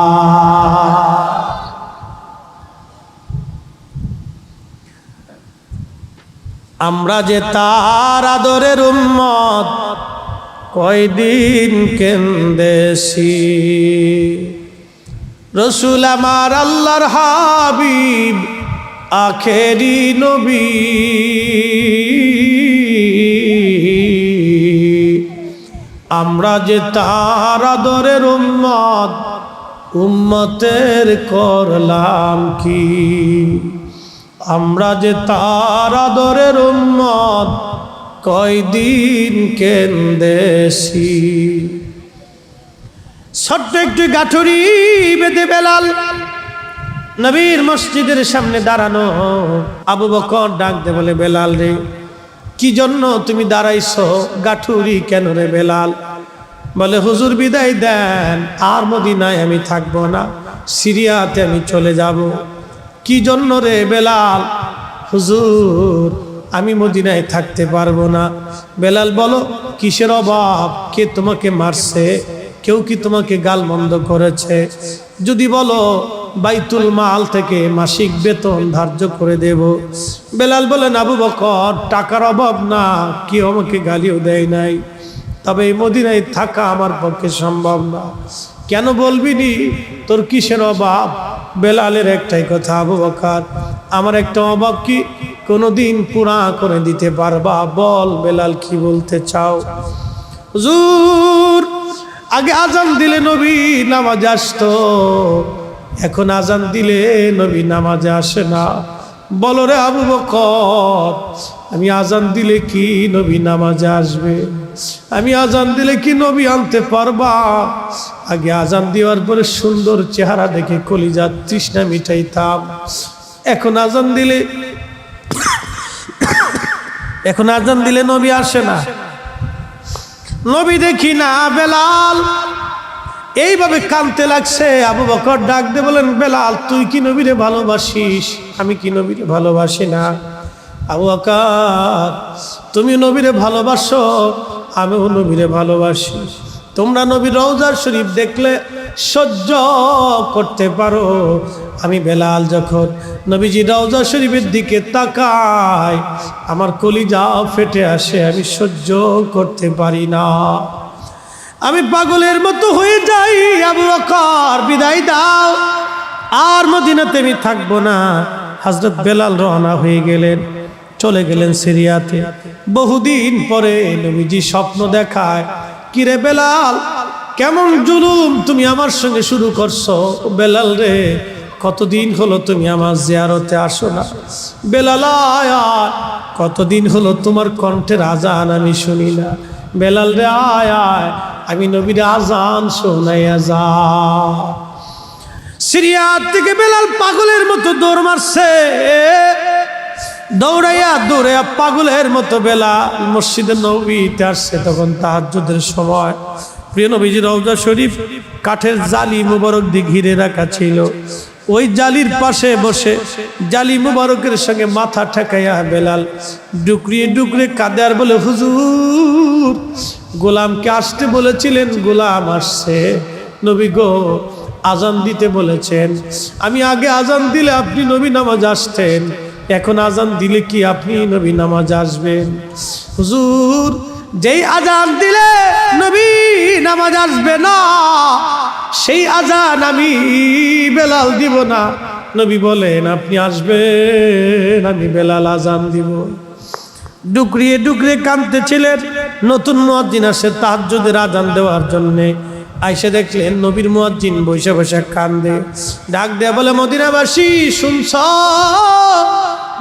A: আমরা যে তার আদরের উম্মত, কয়দিন কেন্দেছি। রসুল আমার আল্লাহর হাবিব আখেরি নবী, আমরা যে তার আদরের উম্মত, উম্মতের করলাম কি? আমরা যে তার আদরের উম্মত, কয়দিন কেন্দেছি। ছোট্ট একটু গাঠুরি বেঁধে বেলাল নবীর মসজিদের সামনে দাঁড়ানো। আবু বকর ডাক দে বলে, বেলাল রে, কি জন্য তুমি দাঁড়াইছো? গাঠুরি কেন রে বেলাল? বলে, হুজুর বিদায় দেন, আর মদিনায় আমি থাকবো না, সিরিয়াতে আমি চলে যাব। কি জন্য রে বেলাল? হুজুর, আমি মদিনায় থাকতে পারবো না। বেলাল, বলো কিসের অভাব? কে তোমাকে মারছে? কেউ কি তোমাকে গালমন্দ করেছে? যদি বলো, বাইতুল মাল থেকে মাসিক বেতন ধার্য করে দেব। বেলাল বলেন, আবু বকর, টাকার অভাব না, কেউ আমাকে গালিও দেয় নাই, তবে এই মদিনায় থাকা আমার পক্ষে সম্ভব না। কেন বলবি নি? তোর কিসের অভাব? বেলালের একটাই কথা, আবু বকর, আমার একটা অভাব কি কোনোদিন পুরা করে দিতে পারবা? বল বেলাল, কি বলতে চাও? হুজুর, আগে আজান দিলে নবী নামাজে আসতো, এখন আজান দিলে নবী নামাজে আসে না। বলো রে আবু বকর, আমি আজান দিলে কি নবী নামাজে আসবে? আমি আজান দিলে কি নবী আনতে পারবা? আগে আজান দেওয়ার পরে সুন্দর চেহারা দেখে কলিজার তৃষ্ণা মিটাইতাম। এখন আজান দিলে নবী আসে না, নবী দেখি না। বেলাল এইভাবে কাঁদতে লাগছে। আবু বকর ডাক দিয়ে বলেন, বেলাল, তুই কি নবীরে ভালোবাসিস? আমি কি নবীরে ভালোবাসি না? আবু বকর, তুমি নবীরে ভালোবাসো, আমিও নবীরে ভালোবাসি। তোমরা নবীর রওজা শরীফ দেখলে সহ্য করতে পারো, আমি বেলাল যখন নবীজি রওজা শরীফের দিকে তাকাই, আমার কলিজা ফেটে আসে, আমি সহ্য করতে পারি না, আমি পাগলের মতো হয়ে যাই। আবু বকর, বিদায় দাও, আর মদিনাতে আমি থাকবো না। হযরত বেলাল রওনা হয়ে গেলেন, চলে গেলেন সিরিয়াতে। বহুদিন পরে নবীজি স্বপ্ন দেখায়, কিরে বেলাল, কেমন জুলুম তুমি আমার সঙ্গে শুরু করছো? বেলাল রে, কতদিন হলো তুমি আমার জিয়ারতে আসো না? বেলাল আয়, কতদিন হলো তোমার কণ্ঠের আজান আমি শুনি না? বেলাল রে আয় আয়, আমি নবীর আজান শোনাইয়া যা। সিরিয়া থেকে বেলাল পাগলের মতো দৌড় মারছে, দৌড়াইয়া পাগলের মতো বেলাল মসজিদে নববীতে আসছে। তখন তাহাজ্জুদের সময়। প্রিয় নবীজির রওজা শরীফ কাঠের জালি মুবারক দিয়ে ঘিরে রাখা ছিল। ওই জালির পাশে বসে জালি মুবারকের সঙ্গে মাথা ঠেকাইয়া বেলাল ডুকরিয়ে ডুকরে কাঁদে আর বলে, হুজুর, গোলামকে আসতে বলেছিলেন, গোলাম আসছে। নবী গো, আজান দিতে বলেছেন, আমি আগে আজান দিলে আপনি নবী নামাজ আসতেন, এখন আজান দিলে কি আপনি নবী নামাজ আসবেন? হুজুর, যেই আজান দিলে নবী নামাজ আসবে না, সেই আজান আমি বেলাল দিব না। নবী বলেন, আপনি আসবেন, আমি বেলাল আজান দিব। ডুকরিয়ে ডুকরিয়ে কাঁদতেছিলেন। নতুন মুয়াজ্জিন আসে তাহাজ্জুদের আজান দেওয়ার জন্যে। আইসে দেখলেন নবীর মুয়াজ্জিন বসে বসে কান্দে। ডাক দেয়া বলে, মদিনাবাসী শুনছ?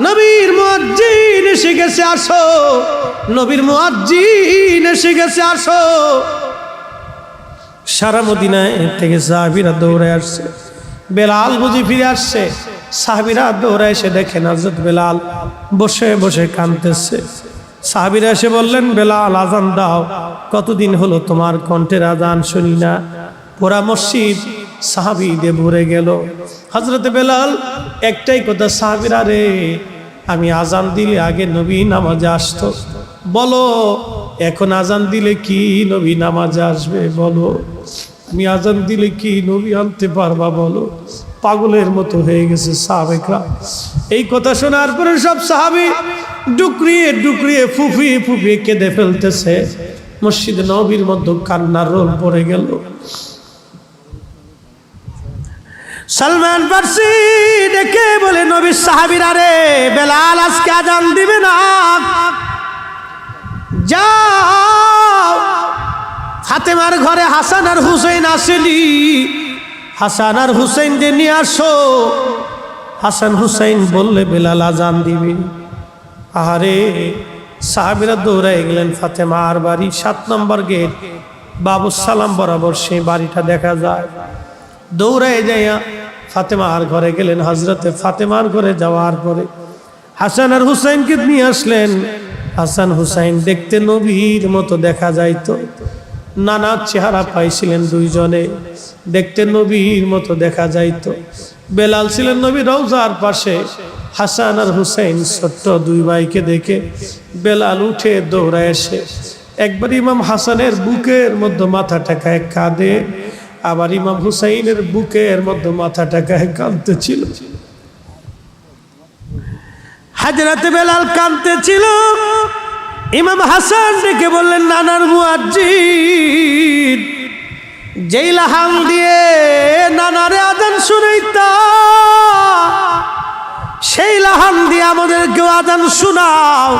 A: নবীর মুয়াজ্জিন এসে গেছে, আসো। নবীর মুয়াজ্জিন এসে গেছে, আসো। সারা মদিনায় থেকে সাহাবীরা দৌড়ে আসছে। বেলাল বুঝি ফিরে আসছে। সাহাবীরা দৌড়ে এসে দেখেন হযরত বেলাল বসে বসে কাঁদতেছে। সাহাবীরা এসে বললেন, বেলাল, আজান দাও, কতদিন হলো তোমার কণ্ঠের আজান শুনি না। পুরা মসজিদ সাহাবীদের ভরে গেল। হযরত বেলাল একটাই কথা, সাহাবীরা রে, আমি আজান দিলে আগে নবী নামাজে আসতো, বলো এখন আজান দিলে কি নবী নামাজে আসবে? বলো, আমি আজান দিলে কি নবী আনতে পারবা? বলো। পাগলের মতো হয়ে গেছে সাহাবেকরা। এই কথা শোনার পরে সব সাহাবী ডুকরিয়ে ডুকরিয়ে ফুফিয়ে ফুফিয়ে কেঁদে ফেলতেছে। মসজিদে নববীর মধ্যে কান্নার রোল পড়ে গেল। সালমান ফারসি ডেকে বলে, নবীর সাহাবীরা রে, বেলাল আজকে আজান দিবে না, যাও ফাতেমার ঘরে হাসান আর হুসাইন আসেনি, হাসান আর হুসাইনকে নিয়ে আসো। হাসান হুসাইন বললে বেলাল আজান দিবে। আরে সাহাবীরা দৌড়ায় গেলেন ফাতেমার বাড়ি, 7 নম্বর গেট, বাবু সালাম বরাবর সেই বাড়িটা দেখা যায়। দৌড়ায় যাইয়া ফাতেমার ঘরে গেলেন। হযরতে ফাতেমার ঘরে যাওয়ার পরে হাসান আর হুসাইনকে নিয়ে আসলেন। হাসান হুসাইন দেখতে নবীর মতো দেখা যাইতো, নানা চেহারা পাইছিলেন দুইজনে, দেখতে নবীর মতো দেখা যাইতো। বেলাল ছিলেন নবীর রওজার পাশে। হাসান আর হুসাইন ছোট্ট দুই ভাইকে দেখে বেলাল উঠে দৌড়ায় এসে একবার ইমাম হাসানের বুকের মধ্যে মাথা টেকায় কাঁদে, আবার ইমাম হুসাইনের বুকের মধ্যে মাথা টেকায় কাঁদতেছিল। হযরত বেলাল কাঁদতেছিল। ইমাম হাসান ডেকে বললেন, নানার মুয়াজ্জিন, যেই লাহান দিয়ে নানারে আজান শুনাইতা, সেই লাহান দিয়ে আমাদেরকে আজান শোনাও।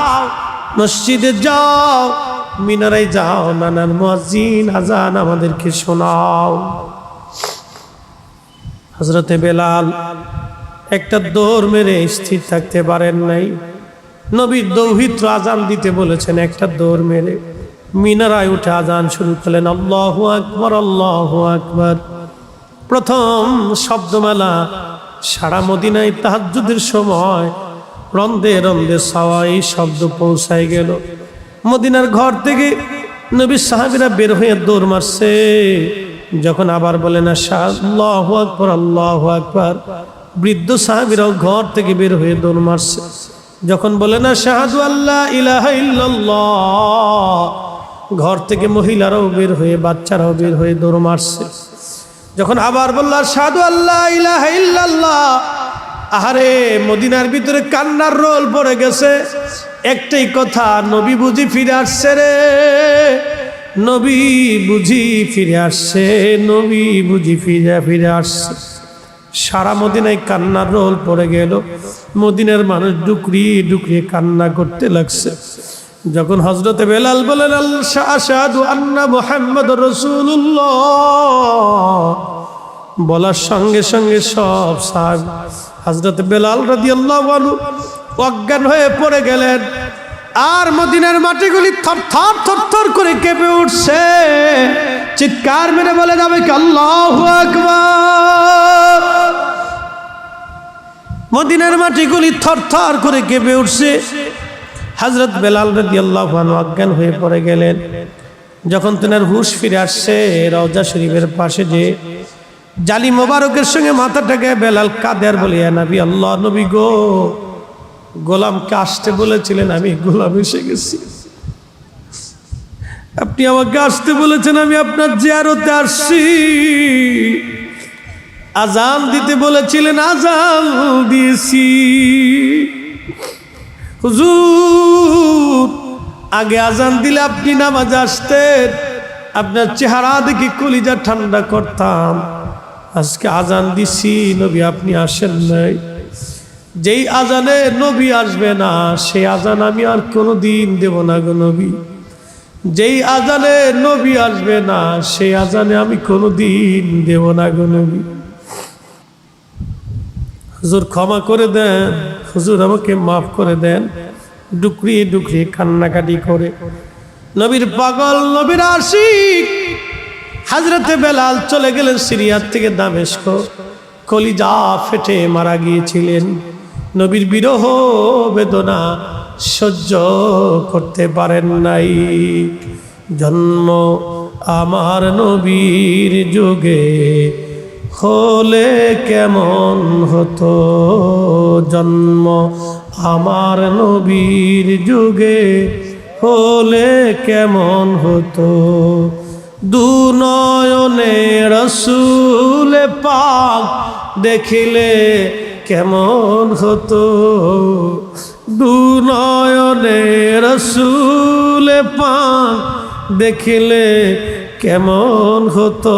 A: মসজিদে যাও, মিনারে যাও, নানার মুয়াজ্জিন আজান আমাদেরকে শোনাও। হযরতে বেলাল একটা দৌড় মেরে স্থির থাকতে পারেন নাই। নবী দৌহিত্র আজান দিতে বলেছেন, একটা দৌড় মেরে মিনারায় উঠে আজান শুরু করলেন, আল্লাহু আকবার, আল্লাহু আকবার। প্রথম শব্দমালা সারা মদিনায় তাহাজ্জুদের সময় রন্দে রন্দে সওয়াই শব্দ পৌঁছায় গেল। মদিনার ঘর থেকে নবীর সাহাবীরা বের হয়ে দৌড় মারছে। যখন আবার বলেন আল্লাহু আকবার, আল্লাহু আকবার, বৃদ্ধ সাহাবীরাও ঘর থেকে বের হয়ে দৌড় মারছে। যখন বলেন আশহাদু আল্লা ইলাহা ইল্লাল্লাহ, ঘর থেকে মহিলারাও বের হয়ে, বাচ্চারাও বের হয়ে দৌড় মারছে। যখন আবার বলল আশহাদু আল্লা ইলাহা ইল্লাল্লাহ, আহারে মদিনার ভিতরে কান্নার রোল পড়ে গেছে। একটাই কথা, নবী বুঝি ফিরে আসছে রে, নবী বুঝি ফিরে আসছে, নবী বুঝি ফিরে আসছে। সারা মদিনায় কান্নার রোল পড়ে গেল। মদিনার মানুষ ডুকরিয়ে ডুকরিয়ে কান্না করতে লাগছে। যখন হযরতে বেলাল বলেন আশহাদু আন্না মুহাম্মাদুর রাসূলুল্লাহ, বলার সঙ্গে সঙ্গে সব সাহাবী হযরতে বেলাল রাদিয়াল্লাহু আনহু অজ্ঞান হয়ে পড়ে গেলেন। আর মদিনার মাটিগুলি থরথর থরথর করে কেঁপে উঠছে। চিৎকার মেরে বলে যাবে কি আল্লাহু আকবার। মদিনার মাটিগুলি থরথর করে কেঁপে উঠছে। হযরত বেলাল রাদিয়াল্লাহু আনহু অজ্ঞান হয়ে পড়ে গেলেন। যখন তেনার হুঁশ ফিরে আসছে, রওজা শরীফের পাশে যে জালি মোবারকের সঙ্গে মাথাটাকে বেলাল কাঁদে আর বলে, ইয়া নবী আল্লাহ, নবী গো, গোলামকে আসতে বলেছিলেন, আমি গোলাম এসে গেছি। আপনি আমাকে আসতে বলেছেন, আমি আপনার জিয়ারতে আসছি। আজান দিতে বলেছিলেন, আজান দিয়েছি। হুজুর, আগে আজান দিলে আপনি নামাজ আসতেন, আপনার চেহারা দেখে কলিজা ঠান্ডা করতাম। আজকে আজান দিছি, নবী আপনি আসেন নাই। যেই আজানে নবী আসবে না, সেই আজান আমি আর কোনোদিন দেব না গো নবী। যেই আজানে নবী আসবে না, সেই আজানে আমি কোনোদিন দেব না গো নবী। হুজুর ক্ষমা করে দেন, হুজুর আমাকে মাফ করে দেন। ডুকরিয়ে ডুকরিয়ে কান্নাকাটি করে নবীর পাগল, নবীর আশিক হযরতে বেলাল চলে গেলেন সিরিয়ার থেকে দামেস্ক। কলিজা ফেটে মারা গিয়েছিলেন। নবীর বিরহ বেদনা সহ্য করতে পারেন নাই। জন্ম আমার নবীর যুগে হলে কেমন হতো, জন্ম আমার নবীর যুগে হলে কেমন হতো। দুনয়নে রসুল পাক দেখিলে কেমন হতো, দুনয়নে রসুল পাক দেখিলে কেমন হতো।